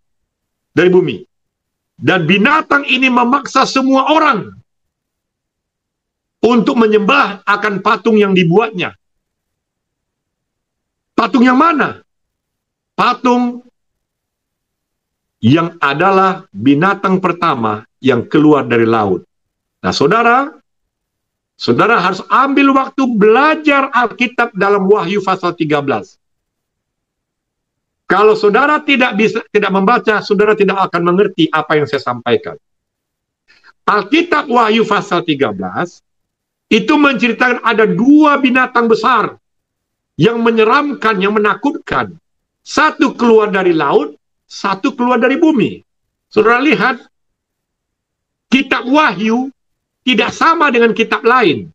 Dan binatang ini memaksa semua orang untuk menyembah akan patung yang dibuatnya. Patung yang mana? Patung yang adalah binatang pertama yang keluar dari laut. Nah, saudara harus ambil waktu belajar Alkitab dalam Wahyu pasal 13. Kalau saudara tidak membaca, saudara tidak akan mengerti apa yang saya sampaikan. Alkitab Wahyu pasal 13 itu menceritakan ada dua binatang besar yang menyeramkan, yang menakutkan. Satu keluar dari laut, satu keluar dari bumi. Saudara lihat, kitab Wahyu tidak sama dengan kitab lain.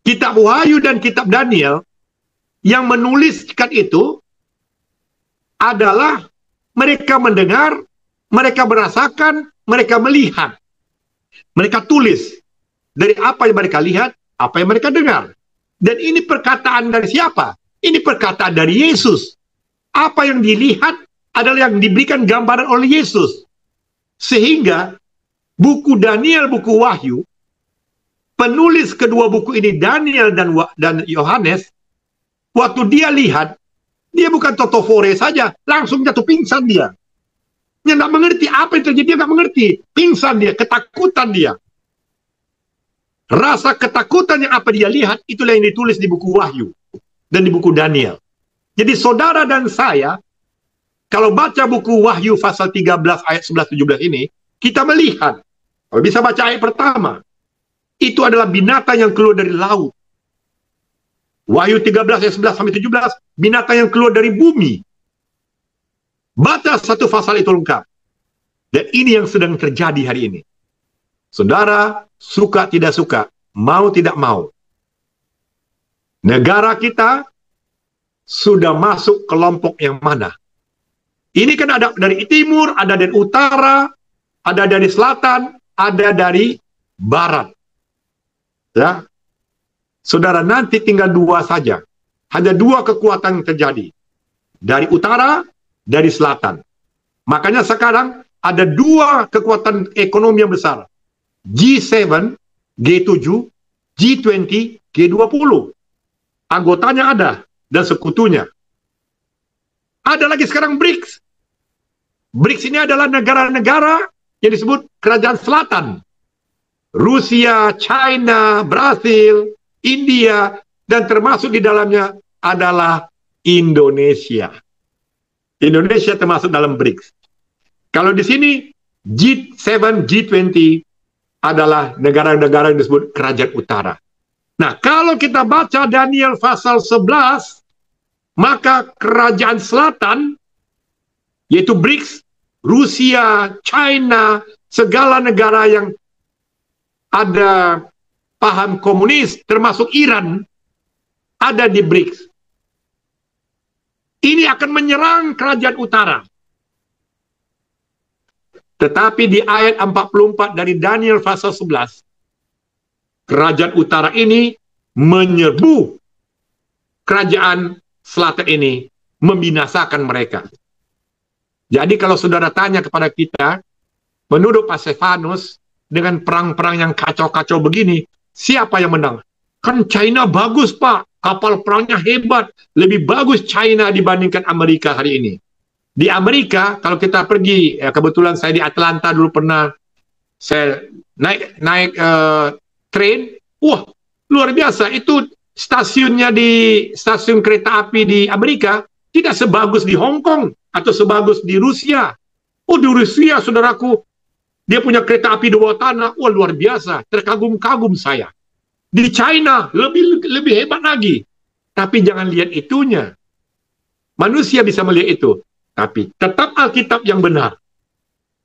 Kitab Wahyu dan kitab Daniel yang menuliskan itu adalah mereka mendengar, mereka merasakan, mereka melihat. Mereka tulis dari apa yang mereka lihat, apa yang mereka dengar. Dan ini perkataan dari siapa? Ini perkataan dari Yesus. Apa yang dilihat adalah yang diberikan gambaran oleh Yesus. Sehingga buku Daniel, buku Wahyu, penulis kedua buku ini, Daniel dan Yohanes, waktu dia lihat, dia bukan totofore saja, langsung jatuh pingsan dia. Dia tidak mengerti apa yang terjadi, dia tidak mengerti. Pingsan dia, ketakutan dia. Rasa ketakutan yang apa dia lihat, itulah yang ditulis di buku Wahyu dan di buku Daniel. Jadi saudara dan saya, kalau baca buku Wahyu pasal 13 ayat 11-17 ini, kita melihat, kalau bisa baca ayat pertama, itu adalah binatang yang keluar dari laut. Wahyu 13 ayat 11-17, binatang yang keluar dari bumi. Baca satu pasal itu lengkap. Dan ini yang sedang terjadi hari ini. Saudara, suka tidak suka, mau tidak mau, negara kita sudah masuk kelompok yang mana? Ini kan ada dari timur, ada dari utara, ada dari selatan, ada dari barat. Ya, saudara, nanti tinggal dua saja. Hanya dua kekuatan yang terjadi. Dari utara, dari selatan. Makanya sekarang ada dua kekuatan ekonomi yang besar. G7, G7, G20, G20. Anggotanya ada dan sekutunya. Ada lagi sekarang BRICS. BRICS ini adalah negara-negara yang disebut kerajaan selatan. Rusia, China, Brasil, India, dan termasuk di dalamnya adalah Indonesia. Indonesia termasuk dalam BRICS. Kalau di sini G7, G20 adalah negara-negara yang disebut kerajaan utara. Nah, kalau kita baca Daniel pasal 11, maka kerajaan selatan, yaitu BRICS, Rusia, China, segala negara yang ada paham komunis, termasuk Iran, ada di BRICS. Ini akan menyerang kerajaan utara. Tetapi di ayat 44 dari Daniel pasal 11, kerajaan utara ini menyerbu kerajaan selatan ini, membinasakan mereka. Jadi kalau saudara tanya kepada kita, menurut Pak Stefanus, dengan perang-perang yang kacau-kacau begini, siapa yang menang? Kan China bagus, Pak. Kapal perangnya hebat. Lebih bagus China dibandingkan Amerika hari ini. Di Amerika, kalau kita pergi, ya kebetulan saya di Atlanta dulu pernah Saya naik train, wah luar biasa. Itu stasiunnya di stasiun kereta api di Amerika tidak sebagus di Hong Kong atau sebagus di Rusia. Oh, di Rusia, saudaraku, dia punya kereta api di bawah tanah. Wah, luar biasa. Terkagum-kagum saya. Di China lebih hebat lagi. Tapi jangan lihat itunya. Manusia bisa melihat itu. Tapi tetap Alkitab yang benar.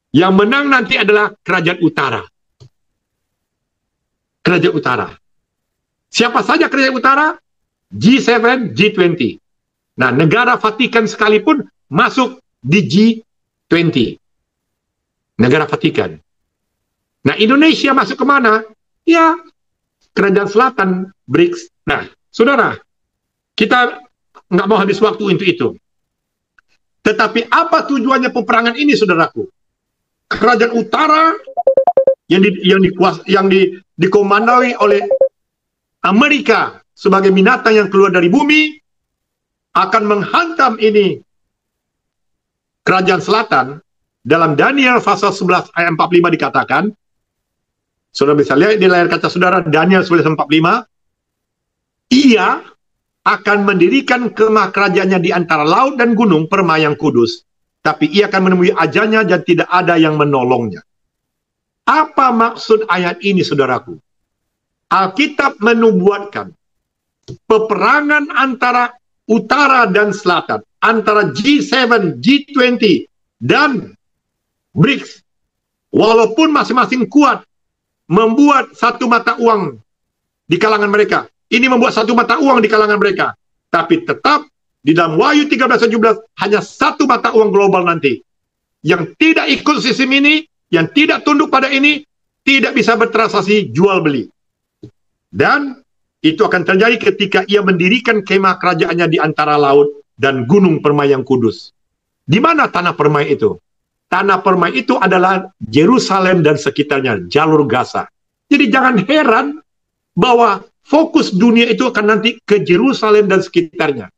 Yang menang nanti adalah kerajaan utara. Kerajaan utara. Siapa saja kerajaan utara? G7, G20. Nah, negara Vatikan sekalipun masuk di G20. Negara Vatikan. Nah, Indonesia masuk kemana? Ya, Kerajaan Selatan, BRICS. Nah, saudara, kita nggak mau habis waktu untuk itu. Tetapi apa tujuannya peperangan ini, saudaraku? Kerajaan utara yang dikomandoi oleh Amerika sebagai binatang yang keluar dari bumi akan menghantam ini Kerajaan Selatan. Dalam Daniel pasal 11 ayat 45 dikatakan, saudara bisa lihat di layar kaca saudara, Daniel 11:45, ia akan mendirikan kemah kerajaannya di antara laut dan gunung permai yang kudus, tapi ia akan menemui ajalnya dan tidak ada yang menolongnya. Apa maksud ayat ini, saudaraku? Alkitab menubuatkan peperangan antara utara dan selatan, antara G7, G20, dan BRICS, walaupun masing-masing kuat membuat satu mata uang di kalangan mereka, ini membuat satu mata uang di kalangan mereka, tapi tetap di dalam Wahyu 13:17 hanya satu mata uang global nanti. Yang tidak ikut sistem ini, yang tidak tunduk pada ini, tidak bisa bertransaksi jual beli. Dan itu akan terjadi ketika ia mendirikan kemah kerajaannya di antara laut dan gunung permai yang kudus. Di mana tanah permai itu? Tanah permai itu adalah Yerusalem dan sekitarnya, jalur Gaza. Jadi jangan heran bahwa fokus dunia itu akan nanti ke Yerusalem dan sekitarnya.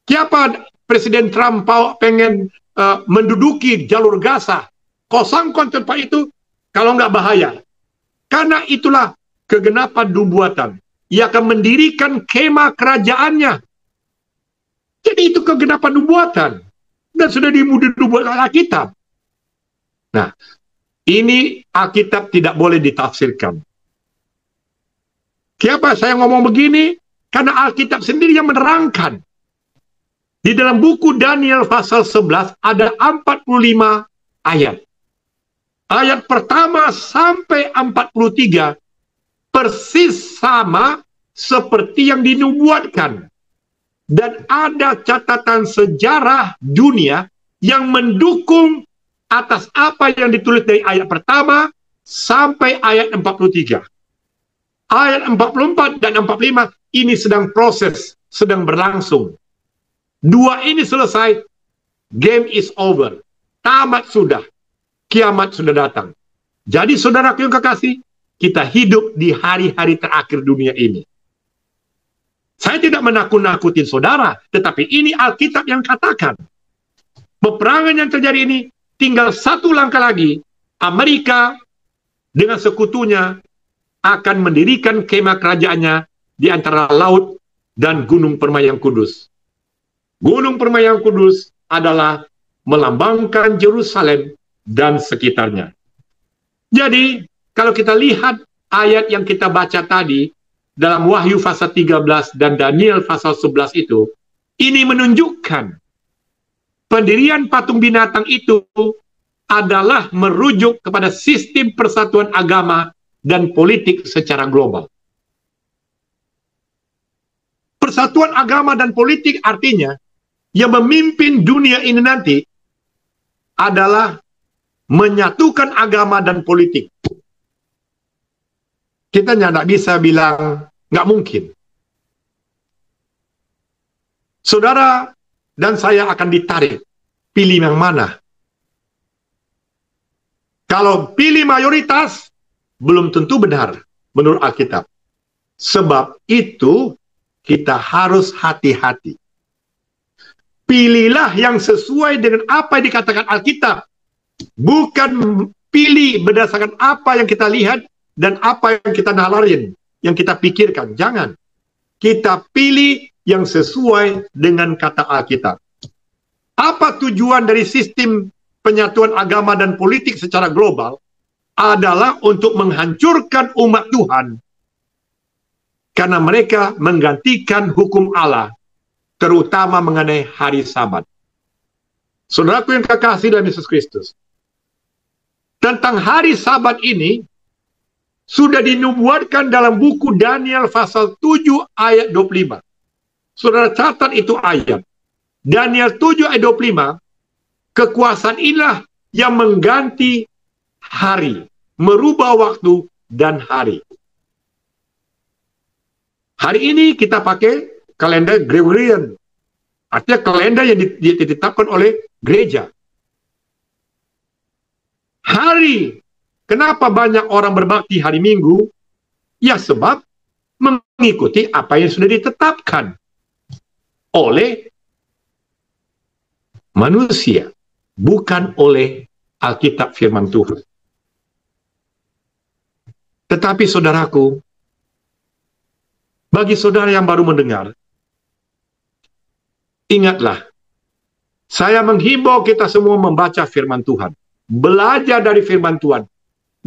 Kenapa Presiden Trump pengen menduduki jalur Gaza? Kosongkan tempat itu kalau nggak bahaya. Karena itulah kegenapan nubuatan. Ia akan mendirikan kemah kerajaannya. Jadi itu kegenapan nubuatan. Dan sudah dinubuatkan Alkitab. Nah, ini Alkitab tidak boleh ditafsirkan. Kenapa saya ngomong begini? Karena Alkitab sendiri yang menerangkan. Di dalam buku Daniel pasal 11 ada 45 ayat. Ayat pertama sampai 43 persis sama seperti yang dinubuatkan. Dan ada catatan sejarah dunia yang mendukung atas apa yang ditulis dari ayat pertama sampai ayat 43. Ayat 44 dan 45 ini sedang proses, sedang berlangsung. Dua ini selesai, game is over. Tamat sudah. Kiamat sudah datang. Jadi saudaraku yang kekasih, kita hidup di hari-hari terakhir dunia ini. Saya tidak menakut-nakutin saudara, tetapi ini Alkitab yang katakan. Peperangan yang terjadi ini tinggal satu langkah lagi, Amerika dengan sekutunya akan mendirikan kemah kerajaannya di antara laut dan gunung permai yang kudus. Gunung permai yang kudus adalah melambangkan Yerusalem dan sekitarnya. Jadi, kalau kita lihat ayat yang kita baca tadi, dalam Wahyu pasal 13 dan Daniel pasal 11 itu, ini menunjukkan pendirian patung binatang itu adalah merujuk kepada sistem persatuan agama dan politik secara global. Persatuan agama dan politik artinya yang memimpin dunia ini nanti adalah menyatukan agama dan politik. Kita tidak bisa bilang nggak mungkin. Saudara dan saya akan ditarik. Pilih yang mana? Kalau pilih mayoritas, belum tentu benar menurut Alkitab. Sebab itu kita harus hati-hati. Pilihlah yang sesuai dengan apa yang dikatakan Alkitab. Bukan pilih berdasarkan apa yang kita lihat dan apa yang kita nalarin, yang kita pikirkan. Jangan. Kita pilih yang sesuai dengan kata Alkitab. Apa tujuan dari sistem penyatuan agama dan politik secara global? Adalah untuk menghancurkan umat Tuhan. Karena mereka menggantikan hukum Allah, terutama mengenai hari Sabat. Saudaraku yang kekasih dalam Yesus Kristus, tentang hari Sabat ini sudah dinubuatkan dalam buku Daniel pasal 7 ayat 25. Saudara catat itu ayat. Daniel 7 ayat 25, kekuasaan inilah yang mengganti hari, merubah waktu dan hari. Hari ini kita pakai kalender Gregorian. Artinya kalender yang ditetapkan oleh gereja. Hari, kenapa banyak orang berbakti hari Minggu? Ya sebab mengikuti apa yang sudah ditetapkan oleh manusia, bukan oleh Alkitab firman Tuhan. Tetapi saudaraku, bagi saudara yang baru mendengar, ingatlah, saya menghimbau kita semua membaca firman Tuhan. Belajar dari firman Tuhan.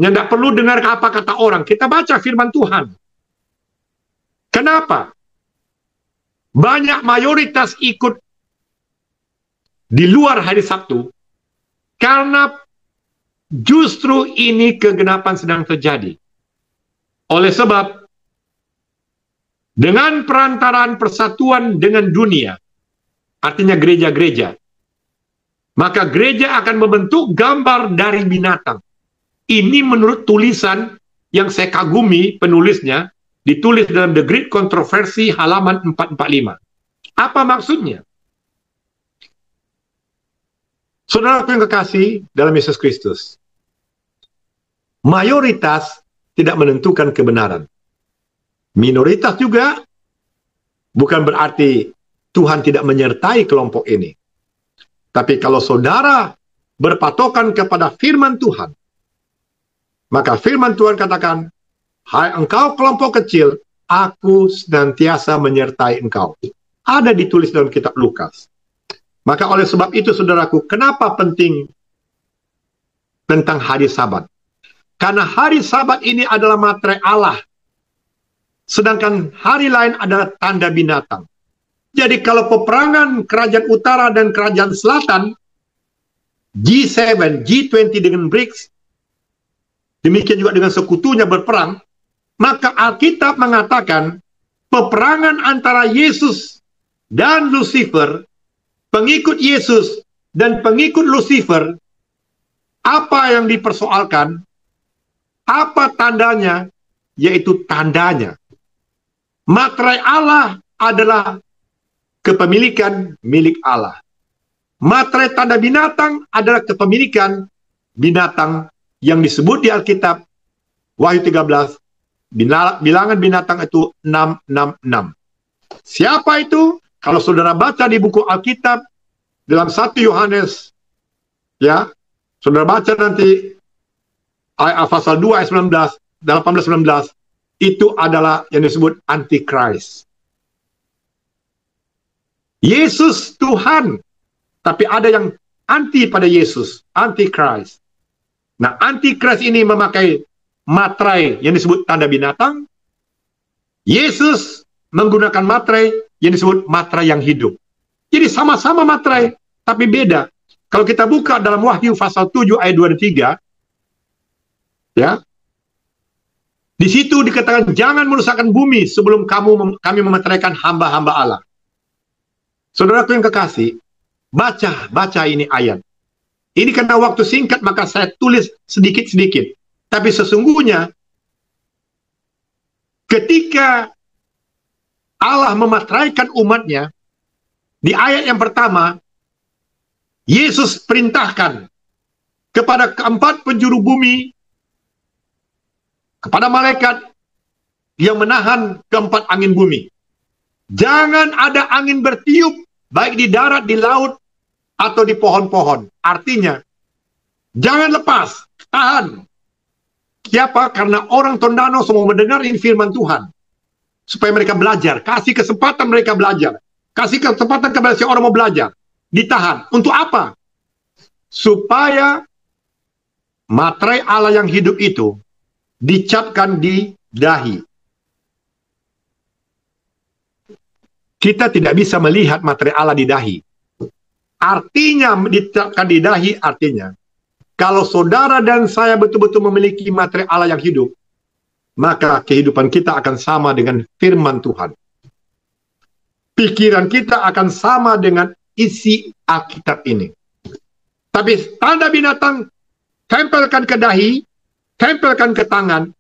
Yang tidak perlu dengar apa kata orang. Kita baca firman Tuhan. Kenapa? Banyak mayoritas ikut di luar hari Sabtu, karena justru ini kegenapan sedang terjadi. Oleh sebab, dengan perantaraan persatuan dengan dunia, artinya gereja-gereja, maka gereja akan membentuk gambar dari binatang. Ini menurut tulisan yang saya kagumi penulisnya, ditulis dalam The Great Controversy halaman 445. Apa maksudnya? Saudaraku yang kekasih dalam Yesus Kristus, mayoritas tidak menentukan kebenaran. Minoritas juga bukan berarti Tuhan tidak menyertai kelompok ini. Tapi kalau saudara berpatokan kepada firman Tuhan, maka firman Tuhan katakan, hai engkau kelompok kecil, aku senantiasa menyertai engkau. Ada ditulis dalam kitab Lukas. Maka oleh sebab itu saudaraku, kenapa penting tentang hari Sabat? Karena hari Sabat ini adalah materai Allah. Sedangkan hari lain adalah tanda binatang. Jadi kalau peperangan kerajaan utara dan kerajaan selatan, G7, G20 dengan BRICS, demikian juga dengan sekutunya berperang, maka Alkitab mengatakan peperangan antara Yesus dan Lucifer, pengikut Yesus dan pengikut Lucifer, apa yang dipersoalkan, apa tandanya, yaitu tandanya. Materai Allah adalah kepemilikan milik Allah. Materai tanda binatang adalah kepemilikan binatang yang disebut di Alkitab, Wahyu 13, bilangan binatang itu 666. Siapa itu? Kalau saudara baca di buku Alkitab, dalam 1 Yohanes, ya, saudara baca nanti, pasal 2 ayat 19, 18-19, itu adalah yang disebut Antichrist. Yesus Tuhan, tapi ada yang anti pada Yesus, Antichrist. Nah, Antichrist ini memakai materai yang disebut tanda binatang. Yesus menggunakan materai yang disebut materai yang hidup. Jadi sama-sama materai, tapi beda. Kalau kita buka dalam Wahyu pasal 7 ayat 2 dan 3, ya, di situ dikatakan jangan merusakkan bumi sebelum kami memeteraikan hamba-hamba Allah. Saudaraku yang kekasih, baca ini ayat. Ini karena waktu singkat maka saya tulis sedikit-sedikit. Tapi sesungguhnya ketika Allah memateraikan umatnya, di ayat yang pertama, Yesus perintahkan kepada keempat penjuru bumi, kepada malaikat yang menahan keempat angin bumi. Jangan ada angin bertiup, baik di darat, di laut, atau di pohon-pohon. Artinya, jangan lepas tahan. Siapa? Karena orang Tondano semua mendengar firman Tuhan. Supaya mereka belajar. Kasih kesempatan mereka belajar. Kasih kesempatan kepada si orang mau belajar. Ditahan. Untuk apa? Supaya materai Allah yang hidup itu dicapkan di dahi. Kita tidak bisa melihat materai Allah di dahi. Artinya dicapkan di dahi artinya kalau saudara dan saya betul-betul memiliki materai Allah yang hidup, maka kehidupan kita akan sama dengan firman Tuhan. Pikiran kita akan sama dengan isi Alkitab ini. Tapi tanda binatang, tempelkan ke dahi, tempelkan ke tangan,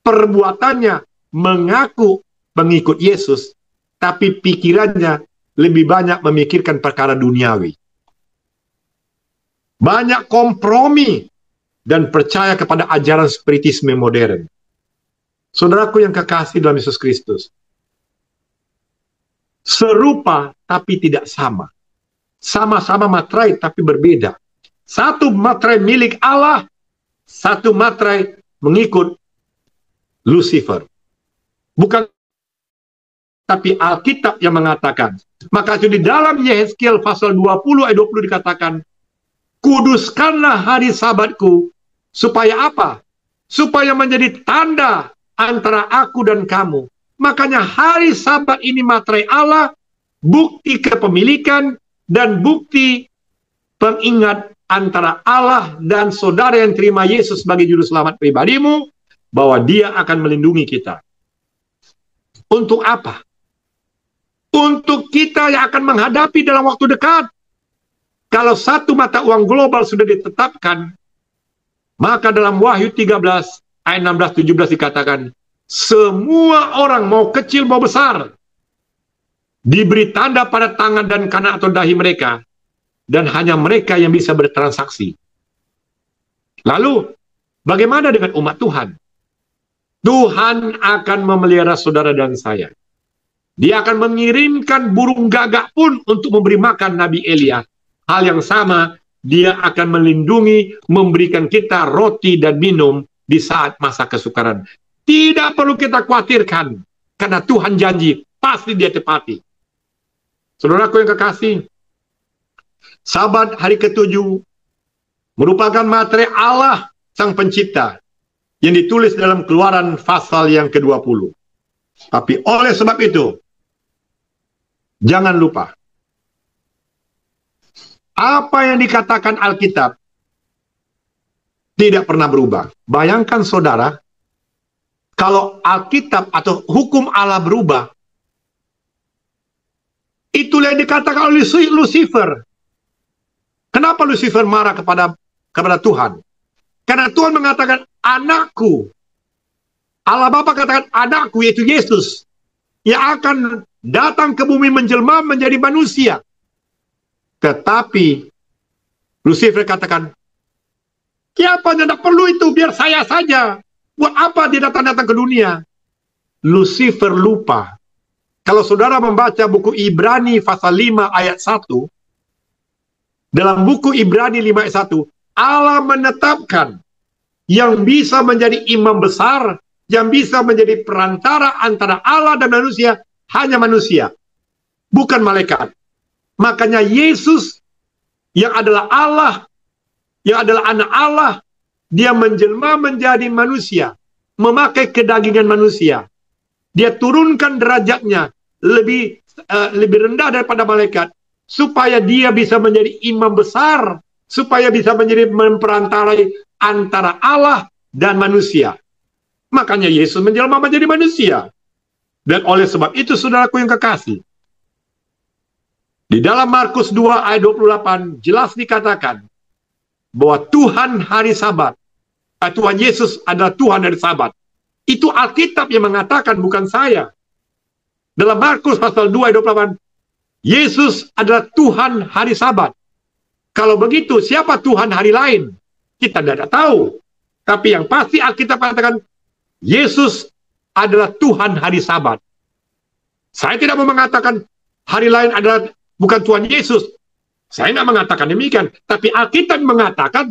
perbuatannya mengaku mengikut Yesus, tapi pikirannya lebih banyak memikirkan perkara duniawi. Banyak kompromi dan percaya kepada ajaran spiritisme modern. Saudaraku yang kekasih dalam Yesus Kristus, serupa tapi tidak sama. Sama-sama materai tapi berbeda. Satu materai milik Allah, satu materai mengikut Lucifer. Bukan, tapi Alkitab yang mengatakan. Maka di dalam Yehezkiel pasal 20 ayat 20 dikatakan, kuduskanlah hari Sabatku, supaya apa? Supaya menjadi tanda antara aku dan kamu. Makanya hari Sabat ini materai Allah, bukti kepemilikan, dan bukti pengingat antara Allah dan saudara yang terima Yesus sebagai juru selamat pribadimu, bahwa dia akan melindungi kita. Untuk apa? Untuk kita yang akan menghadapi dalam waktu dekat. Kalau satu mata uang global sudah ditetapkan, maka dalam Wahyu 13 ayat 16-17 dikatakan, semua orang mau kecil mau besar diberi tanda pada tangan dan kanan atau dahi mereka, dan hanya mereka yang bisa bertransaksi. Lalu, bagaimana dengan umat Tuhan? Tuhan akan memelihara saudara dan saya. Dia akan mengirimkan burung gagak pun untuk memberi makan Nabi Elia. Hal yang sama, dia akan melindungi, memberikan kita roti dan minum di saat masa kesukaran. Tidak perlu kita khawatirkan, karena Tuhan janji, pasti dia tepati. Saudaraku yang kekasih, Sabat hari ke-7 merupakan materai Allah Sang Pencipta yang ditulis dalam Keluaran pasal yang ke-20. Tapi oleh sebab itu, jangan lupa, apa yang dikatakan Alkitab tidak pernah berubah. Bayangkan saudara, kalau Alkitab atau hukum Allah berubah, itulah yang dikatakan oleh Lucifer. Kenapa Lucifer marah kepada Tuhan? Karena Tuhan mengatakan anakku. Allah Bapa katakan anakku, yaitu Yesus, yang akan datang ke bumi menjelma menjadi manusia. Tetapi Lucifer katakan, siapa yang tidak perlu itu, biar saya saja. Buat apa dia datang-datang ke dunia? Lucifer lupa. Kalau saudara membaca buku Ibrani pasal 5 ayat 1, dalam buku Ibrani 5 ayat 1, Allah menetapkan yang bisa menjadi imam besar, yang bisa menjadi perantara antara Allah dan manusia, hanya manusia, bukan malaikat. Makanya Yesus yang adalah Allah, yang adalah anak Allah, dia menjelma menjadi manusia, memakai kedagingan manusia. Dia turunkan derajatnya lebih rendah daripada malaikat, supaya dia bisa menjadi imam besar, supaya bisa menjadi memperantarai antara Allah dan manusia. Makanya Yesus menjelma menjadi manusia. Dan oleh sebab itu, saudaraku yang kekasih, di dalam Markus 2 ayat 28 jelas dikatakan bahwa Tuhan hari Sabat, Tuhan Yesus adalah Tuhan hari Sabat. Itu Alkitab yang mengatakan, bukan saya. Dalam Markus pasal 2 ayat 28, Yesus adalah Tuhan hari Sabat. Kalau begitu, siapa Tuhan hari lain? Kita tidak tahu. Tapi yang pasti Alkitab katakan, Yesus adalah Tuhan hari Sabat. Saya tidak mau mengatakan hari lain adalah bukan Tuhan Yesus. Saya nggak mengatakan demikian. Tapi Alkitab mengatakan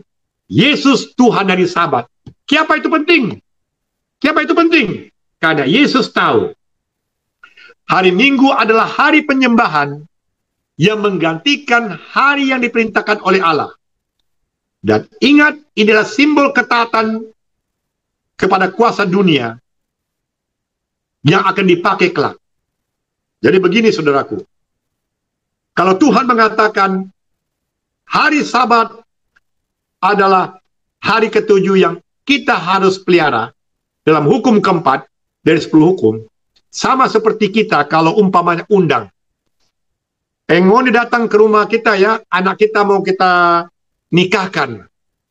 Yesus Tuhan dari Sabat. Kenapa itu penting? Kenapa itu penting? Karena Yesus tahu hari Minggu adalah hari penyembahan yang menggantikan hari yang diperintahkan oleh Allah. Dan ingat, inilah simbol ketaatan kepada kuasa dunia yang akan dipakai kelak. Jadi begini saudaraku, kalau Tuhan mengatakan hari Sabat adalah hari ketujuh yang kita harus pelihara dalam hukum keempat dari 10 hukum, sama seperti kita kalau umpamanya undang. Engoni datang ke rumah kita ya, anak kita mau kita nikahkan.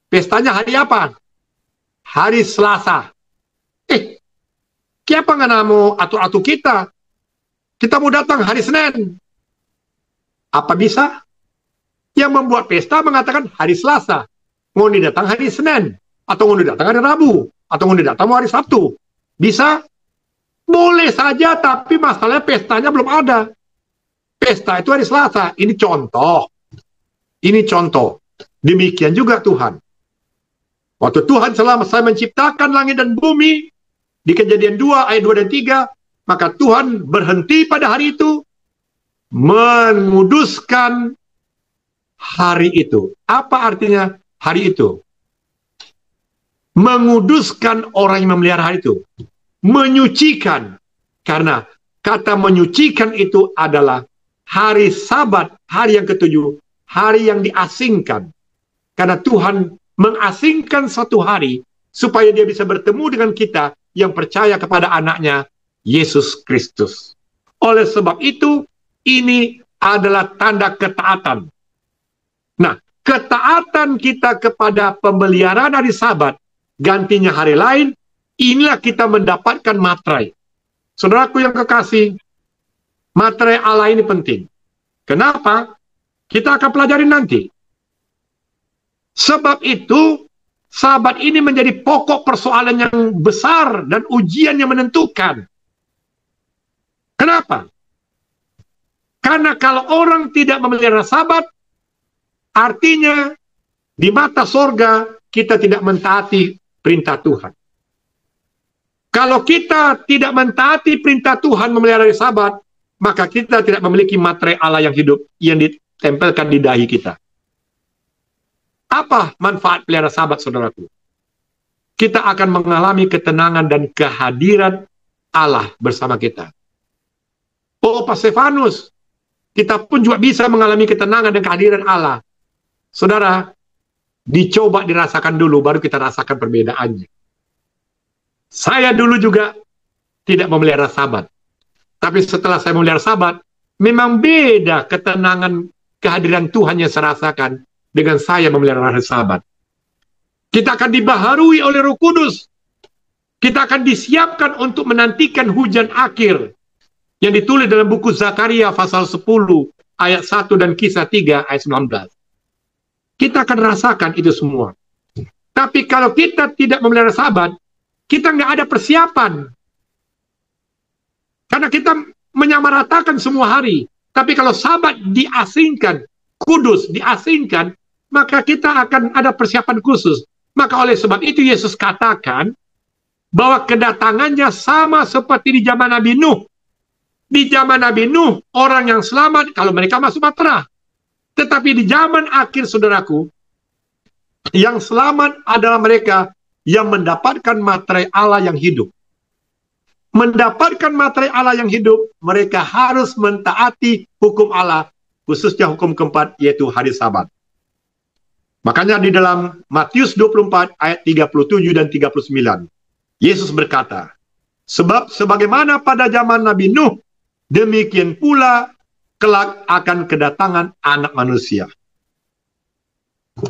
Pestanya hari apa? Hari Selasa. Kenapa nggak mau atur-atur kita? Kita mau datang hari Senin. Apa bisa? Yang membuat pesta mengatakan hari Selasa. Ngoni datang hari Senin. Atau ngoni datang hari Rabu. Atau ngoni datang hari Sabtu. Bisa? Boleh saja, tapi masalahnya pestanya belum ada. Pesta itu hari Selasa. Ini contoh. Ini contoh. Demikian juga Tuhan. Waktu Tuhan selesai menciptakan langit dan bumi, di Kejadian 2 ayat 2 dan 3, maka Tuhan berhenti pada hari itu, menguduskan hari itu. Apa artinya hari itu? Menguduskan orang yang memelihara hari itu. Menyucikan. Karena kata menyucikan itu adalah hari Sabat, hari yang ketujuh, hari yang diasingkan. Karena Tuhan mengasingkan satu hari supaya dia bisa bertemu dengan kita yang percaya kepada anaknya, Yesus Kristus. Oleh sebab itu, ini adalah tanda ketaatan. Nah, ketaatan kita kepada pemeliharaan hari Sabat, gantinya hari lain, inilah kita mendapatkan materai. Saudaraku yang kekasih, materai Allah ini penting. Kenapa? Kita akan pelajari nanti. Sebab itu, Sabat ini menjadi pokok persoalan yang besar dan ujian yang menentukan. Kenapa? Karena kalau orang tidak memelihara Sabat, artinya di mata sorga kita tidak mentaati perintah Tuhan. Kalau kita tidak mentaati perintah Tuhan memelihara Sabat, maka kita tidak memiliki materai Allah yang hidup yang ditempelkan di dahi kita. Apa manfaat pelihara Sabat, saudaraku? Kita akan mengalami ketenangan dan kehadiran Allah bersama kita. Oh, Pak Stefanus, kita pun juga bisa mengalami ketenangan dan kehadiran Allah. Saudara, dicoba dirasakan dulu, baru kita rasakan perbedaannya. Saya dulu juga tidak memelihara Sabat. Tapi setelah saya memelihara Sabat, memang beda ketenangan kehadiran Tuhan yang saya rasakan dengan saya memelihara hari Sabat. Kita akan dibaharui oleh Roh Kudus. Kita akan disiapkan untuk menantikan hujan akhir yang ditulis dalam buku Zakaria pasal 10 ayat 1 dan Kisah 3 ayat 19. Kita akan rasakan itu semua. Tapi kalau kita tidak memelihara Sabat, kita nggak ada persiapan. Karena kita menyamaratakan semua hari. Tapi kalau Sabat diasingkan, kudus diasingkan, maka kita akan ada persiapan khusus. Maka oleh sebab itu Yesus katakan bahwa kedatangannya sama seperti di zaman Nabi Nuh. Di zaman Nabi Nuh, orang yang selamat kalau mereka masuk Bahtera. Tetapi di zaman akhir, saudaraku, yang selamat adalah mereka yang mendapatkan materai Allah yang hidup. Mendapatkan materai Allah yang hidup, mereka harus mentaati hukum Allah, khususnya hukum keempat, yaitu hari Sabat. Makanya di dalam Matius 24 ayat 37 dan 39, Yesus berkata, sebab sebagaimana pada zaman Nabi Nuh, demikian pula kelak akan kedatangan anak manusia.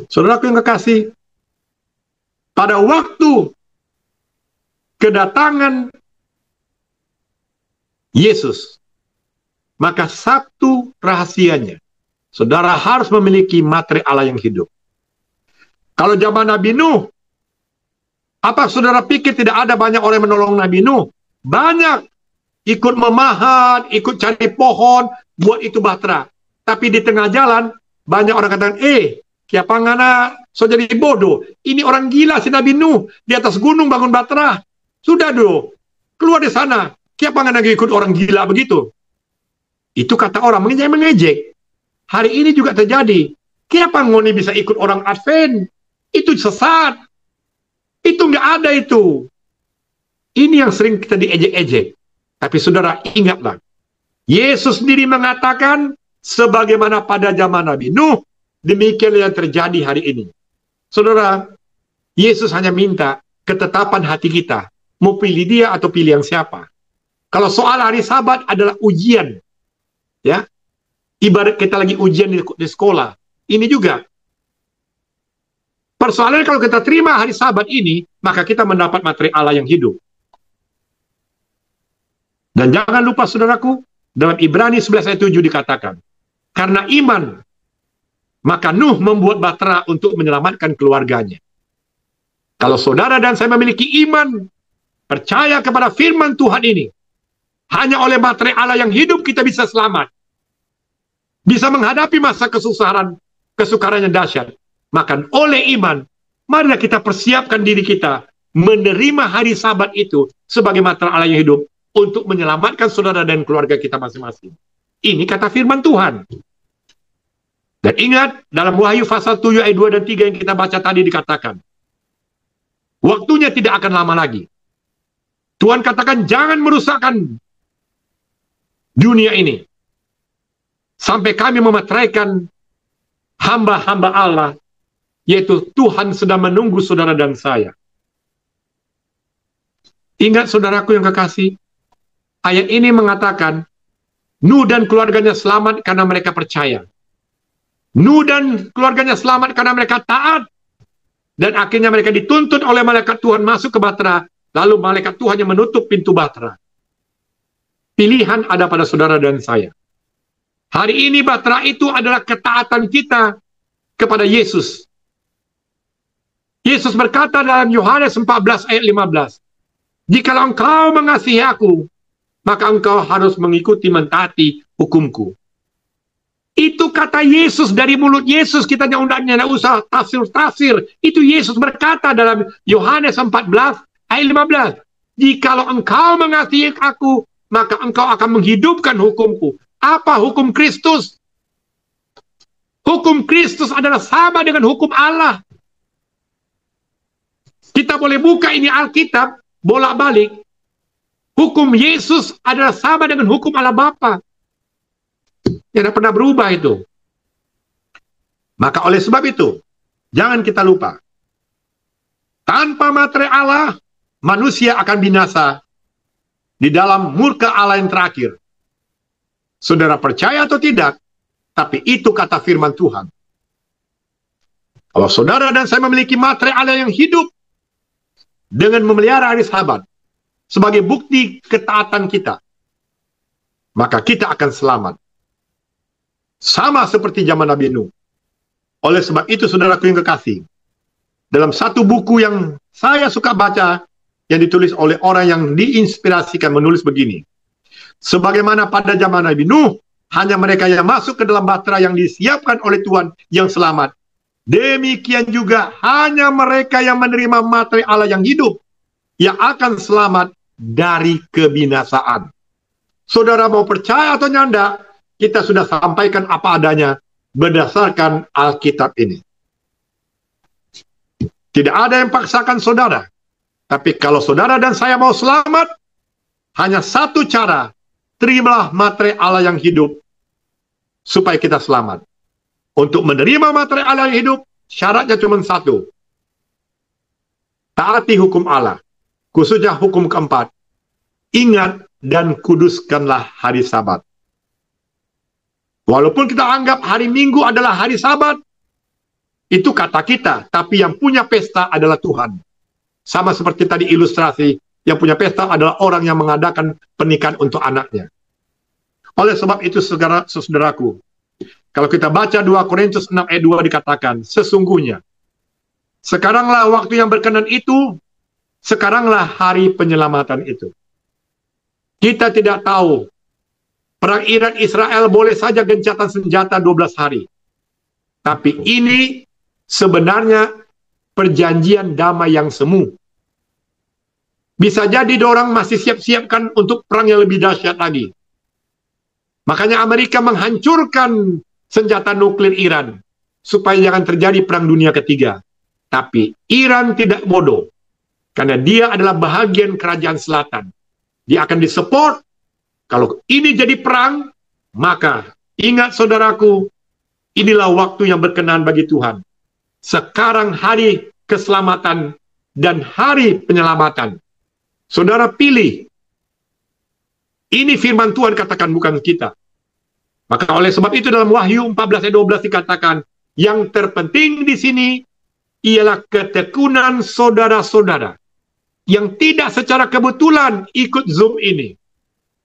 Saudaraku yang kekasih, pada waktu kedatangan Yesus, maka satu rahasianya, saudara harus memiliki materai Allah yang hidup. Kalau zaman Nabi Nuh, apa saudara pikir tidak ada banyak orang yang menolong Nabi Nuh? Banyak. Ikut memahat, ikut cari pohon, buat itu bahtera. Tapi di tengah jalan, banyak orang katakan, Kiapangana so jadi bodoh. Ini orang gila si Nabi Nuh di atas gunung bangun batra. Sudah do, keluar di sana. Kiapangana ikut orang gila begitu. Itu kata orang mengejek. Hari ini juga terjadi. Kenapa ngoni bisa ikut orang Advent? Itu sesat. Itu nggak ada itu. Ini yang sering kita diejek-ejek. Tapi saudara ingatlah, Yesus sendiri mengatakan, sebagaimana pada zaman Nabi Nuh, demikian yang terjadi hari ini. Saudara, Yesus hanya minta ketetapan hati kita. Mau pilih dia atau pilih yang siapa. Kalau soal hari Sabat adalah ujian. Ya, ibarat kita lagi ujian di sekolah. Ini juga. Persoalannya kalau kita terima hari Sabat ini, maka kita mendapat materi Allah yang hidup. Dan jangan lupa saudaraku, dalam Ibrani 11 ayat 7 dikatakan, karena iman, maka Nuh membuat bahtera untuk menyelamatkan keluarganya. Kalau saudara dan saya memiliki iman, percaya kepada firman Tuhan ini, hanya oleh materi Allah yang hidup kita bisa selamat. Bisa menghadapi masa kesukaran yang dahsyat. Maka oleh iman, marilah kita persiapkan diri kita menerima hari Sabat itu sebagai materi Allah yang hidup untuk menyelamatkan saudara dan keluarga kita masing-masing. Ini kata firman Tuhan. Dan ingat, dalam Wahyu pasal 7 ayat 2 dan 3 yang kita baca tadi dikatakan, waktunya tidak akan lama lagi. Tuhan katakan, jangan merusakkan dunia ini. Sampai kami memeteraikan hamba-hamba Allah, yaitu Tuhan sedang menunggu saudara dan saya. Ingat saudaraku yang kekasih, ayat ini mengatakan, Nuh dan keluarganya selamat karena mereka percaya. Nuh dan keluarganya selamat karena mereka taat. Dan akhirnya mereka dituntut oleh malaikat Tuhan masuk ke bahtera, lalu malaikat Tuhan yang menutup pintu bahtera. Pilihan ada pada saudara dan saya. Hari ini bahtera itu adalah ketaatan kita kepada Yesus. Yesus berkata dalam Yohanes 14 ayat 15, jikalau engkau mengasihi aku, maka engkau harus mengikuti mentaati hukumku. Itu kata Yesus dari mulut Yesus, kita tidak usah tafsir-tafsir. Itu Yesus berkata dalam Yohanes 14 ayat 15, jikalau engkau mengasihi aku, maka engkau akan menghidupkan hukumku. Apa hukum Kristus? Hukum Kristus adalah sama dengan hukum Allah. Kita boleh buka ini Alkitab, bolak-balik. Hukum Yesus adalah sama dengan hukum Allah Bapa. Yang tidak pernah berubah itu. Maka oleh sebab itu, jangan kita lupa. Tanpa materi Allah, manusia akan binasa di dalam murka Allah yang terakhir. Saudara percaya atau tidak, tapi itu kata firman Tuhan. Kalau saudara dan saya memiliki materi Allah yang hidup, dengan memelihara hari Sabat, sebagai bukti ketaatan kita, maka kita akan selamat. Sama seperti zaman Nabi Nuh. Oleh sebab itu, saudaraku yang kekasih, dalam satu buku yang saya suka baca, yang ditulis oleh orang yang diinspirasikan menulis begini, sebagaimana pada zaman Nabi Nuh, hanya mereka yang masuk ke dalam bahtera yang disiapkan oleh Tuhan yang selamat. Demikian juga hanya mereka yang menerima materi Allah yang hidup, yang akan selamat dari kebinasaan. Saudara mau percaya atau nyanda, kita sudah sampaikan apa adanya berdasarkan Alkitab ini. Tidak ada yang paksakan saudara. Tapi kalau saudara dan saya mau selamat, hanya satu cara, terimalah materi Allah yang hidup, supaya kita selamat. Untuk menerima materi Allah yang hidup, syaratnya cuma satu. Taati hukum Allah, khususnya hukum keempat. Ingat dan kuduskanlah hari Sabat. Walaupun kita anggap hari Minggu adalah hari Sabat, itu kata kita, tapi yang punya pesta adalah Tuhan. Sama seperti tadi ilustrasi, yang punya pesta adalah orang yang mengadakan pernikahan untuk anaknya. Oleh sebab itu, saudaraku, kalau kita baca 2 Korintus 6 ayat 2 dikatakan, sesungguhnya, sekaranglah waktu yang berkenan itu, sekaranglah hari penyelamatan itu. Kita tidak tahu, perang Iran Israel boleh saja gencatan senjata 12 hari. Tapi ini sebenarnya perjanjian damai yang semu. Bisa jadi orang masih siap-siapkan untuk perang yang lebih dahsyat lagi. Makanya Amerika menghancurkan senjata nuklir Iran supaya jangan terjadi perang dunia ketiga. Tapi Iran tidak bodoh, karena dia adalah bahagian kerajaan selatan. Dia akan disupport. Kalau ini jadi perang, maka ingat saudaraku, inilah waktu yang berkenan bagi Tuhan. Sekarang hari keselamatan dan hari penyelamatan. Saudara pilih. Ini firman Tuhan katakan, bukan kita. Maka oleh sebab itu dalam Wahyu 14 ayat 12 dikatakan, yang terpenting di sini ialah ketekunan saudara-saudara yang tidak secara kebetulan ikut Zoom ini.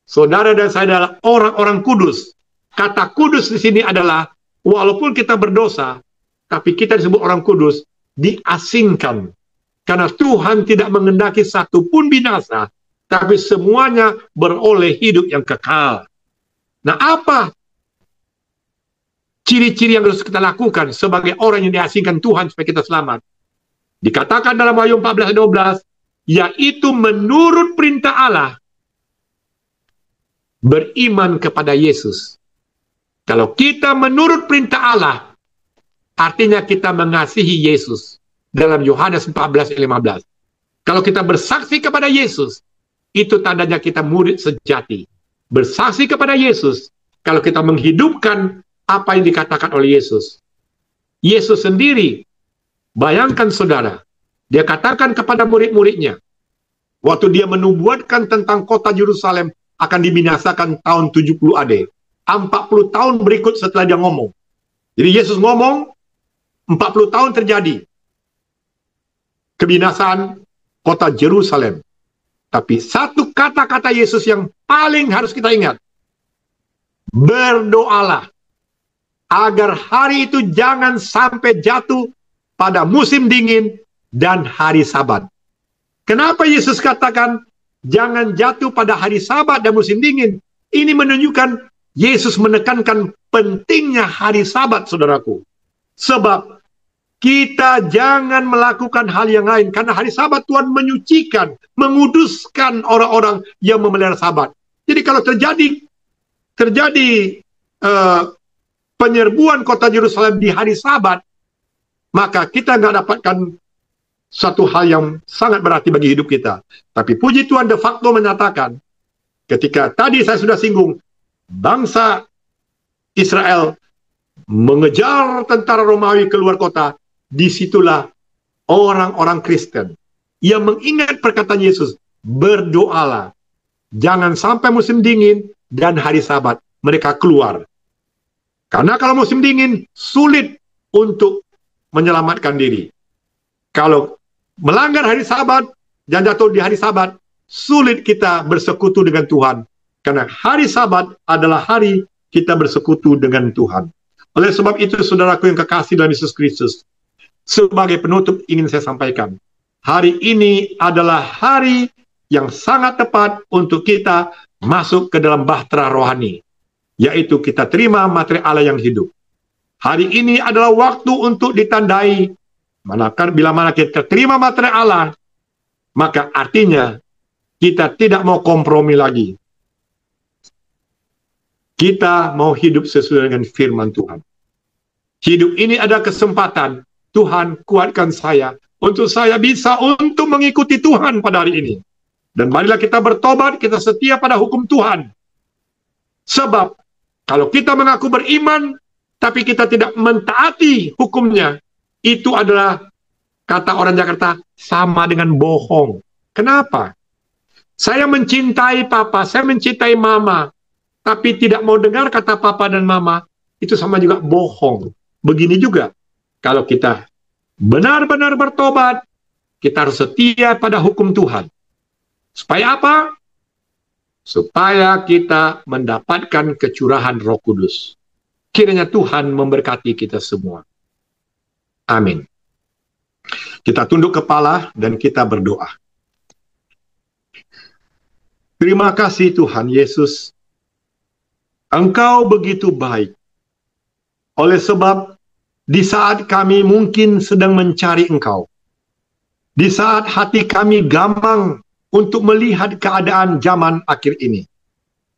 Saudara dan saya adalah orang-orang kudus. Kata kudus di sini adalah, walaupun kita berdosa, tapi kita disebut orang kudus, diasingkan. Karena Tuhan tidak mengendaki satu pun binasa, tapi semuanya beroleh hidup yang kekal. Nah, apa ciri-ciri yang harus kita lakukan sebagai orang yang diasingkan Tuhan supaya kita selamat? Dikatakan dalam Wahyu 14 ayat 12, yaitu menurut perintah Allah, beriman kepada Yesus. Kalau kita menurut perintah Allah, artinya kita mengasihi Yesus. Dalam Yohanes 14 ayat 15. Kalau kita bersaksi kepada Yesus, itu tandanya kita murid sejati. Bersaksi kepada Yesus, kalau kita menghidupkan apa yang dikatakan oleh Yesus. Yesus sendiri, bayangkan saudara, dia katakan kepada murid-muridnya, waktu dia menubuatkan tentang kota Yerusalem akan dibinasakan tahun 70 AD. 40 tahun berikut setelah dia ngomong. Jadi Yesus ngomong, 40 tahun terjadi kebinasaan kota Yerusalem. Tapi satu kata-kata Yesus yang paling harus kita ingat. Berdoalah agar hari itu jangan sampai jatuh pada musim dingin dan hari Sabat. Kenapa Yesus katakan jangan jatuh pada hari Sabat dan musim dingin? Ini menunjukkan Yesus menekankan pentingnya hari Sabat, saudaraku. Sebab kita jangan melakukan hal yang lain. Karena hari Sabat Tuhan menyucikan, menguduskan orang-orang yang memelihara Sabat. Jadi kalau terjadi penyerbuan kota Yerusalem di hari Sabat, maka kita nggak dapatkan satu hal yang sangat berarti bagi hidup kita. Tapi puji Tuhan de facto menyatakan, ketika tadi saya sudah singgung, bangsa Israel mengejar tentara Romawi keluar kota, disitulah orang-orang Kristen yang mengingat perkataan Yesus, berdoalah, jangan sampai musim dingin dan hari Sabat mereka keluar. Karena kalau musim dingin, sulit untuk menyelamatkan diri. Kalau melanggar hari Sabat dan jatuh di hari Sabat, sulit kita bersekutu dengan Tuhan. Karena hari Sabat adalah hari kita bersekutu dengan Tuhan. Oleh sebab itu, saudaraku yang kekasih dalam Yesus Kristus, sebagai penutup ingin saya sampaikan, hari ini adalah hari yang sangat tepat untuk kita masuk ke dalam bahtera rohani, yaitu kita terima materi Allah yang hidup. Hari ini adalah waktu untuk ditandai, bila mana kita terima materi Allah, maka artinya kita tidak mau kompromi lagi. Kita mau hidup sesuai dengan firman Tuhan. Hidup ini ada kesempatan. Tuhan, kuatkan saya untuk saya bisa untuk mengikuti Tuhan pada hari ini. Dan marilah kita bertobat, kita setia pada hukum Tuhan. Sebab kalau kita mengaku beriman, tapi kita tidak mentaati hukumnya, itu adalah, kata orang Jakarta, sama dengan bohong. Kenapa? Saya mencintai papa, saya mencintai mama, tapi tidak mau dengar kata papa dan mama, itu sama juga bohong. Begini juga, kalau kita benar-benar bertobat, kita harus setia pada hukum Tuhan. Supaya apa? Supaya kita mendapatkan kecurahan Roh Kudus. Kiranya Tuhan memberkati kita semua. Amin. Kita tunduk kepala dan kita berdoa. Terima kasih Tuhan Yesus. Engkau begitu baik. Oleh sebab di saat kami mungkin sedang mencari Engkau, di saat hati kami gamang untuk melihat keadaan zaman akhir ini,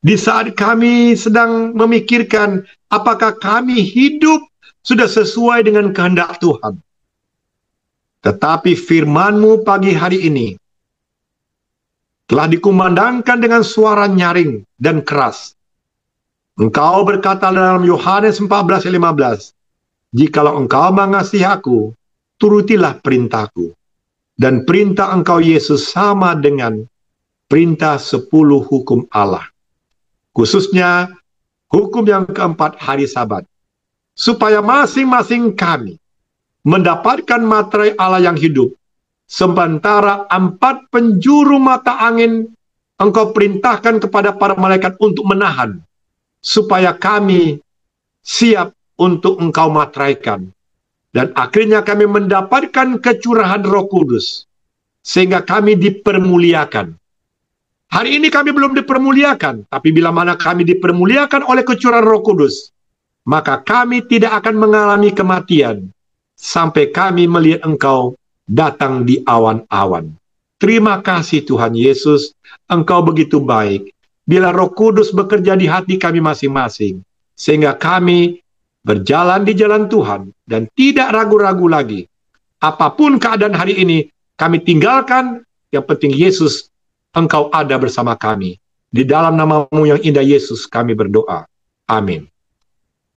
di saat kami sedang memikirkan apakah kami hidup sudah sesuai dengan kehendak Tuhan. Tetapi firman-Mu pagi hari ini telah dikumandangkan dengan suara nyaring dan keras. Engkau berkata dalam Yohanes 14:15, "Jikalau engkau mengasihi aku, turutilah perintahku." Dan perintah Engkau Yesus sama dengan perintah 10 hukum Allah. Khususnya hukum yang keempat, hari Sabat. Supaya masing-masing kami mendapatkan materai Allah yang hidup. Sementara 4 penjuru mata angin Engkau perintahkan kepada para malaikat untuk menahan. Supaya kami siap untuk Engkau materaikan. Dan akhirnya kami mendapatkan kecurahan Roh Kudus. Sehingga kami dipermuliakan. Hari ini kami belum dipermuliakan. Tapi bila mana kami dipermuliakan oleh kecurahan Roh Kudus, maka kami tidak akan mengalami kematian. Sampai kami melihat Engkau datang di awan-awan. Terima kasih Tuhan Yesus. Engkau begitu baik. Bila Roh Kudus bekerja di hati kami masing-masing. Sehingga kami berjalan di jalan Tuhan dan tidak ragu-ragu lagi. Apapun keadaan hari ini, kami tinggalkan, yang penting Yesus, Engkau ada bersama kami. Di dalam nama-Mu yang indah Yesus kami berdoa. Amin.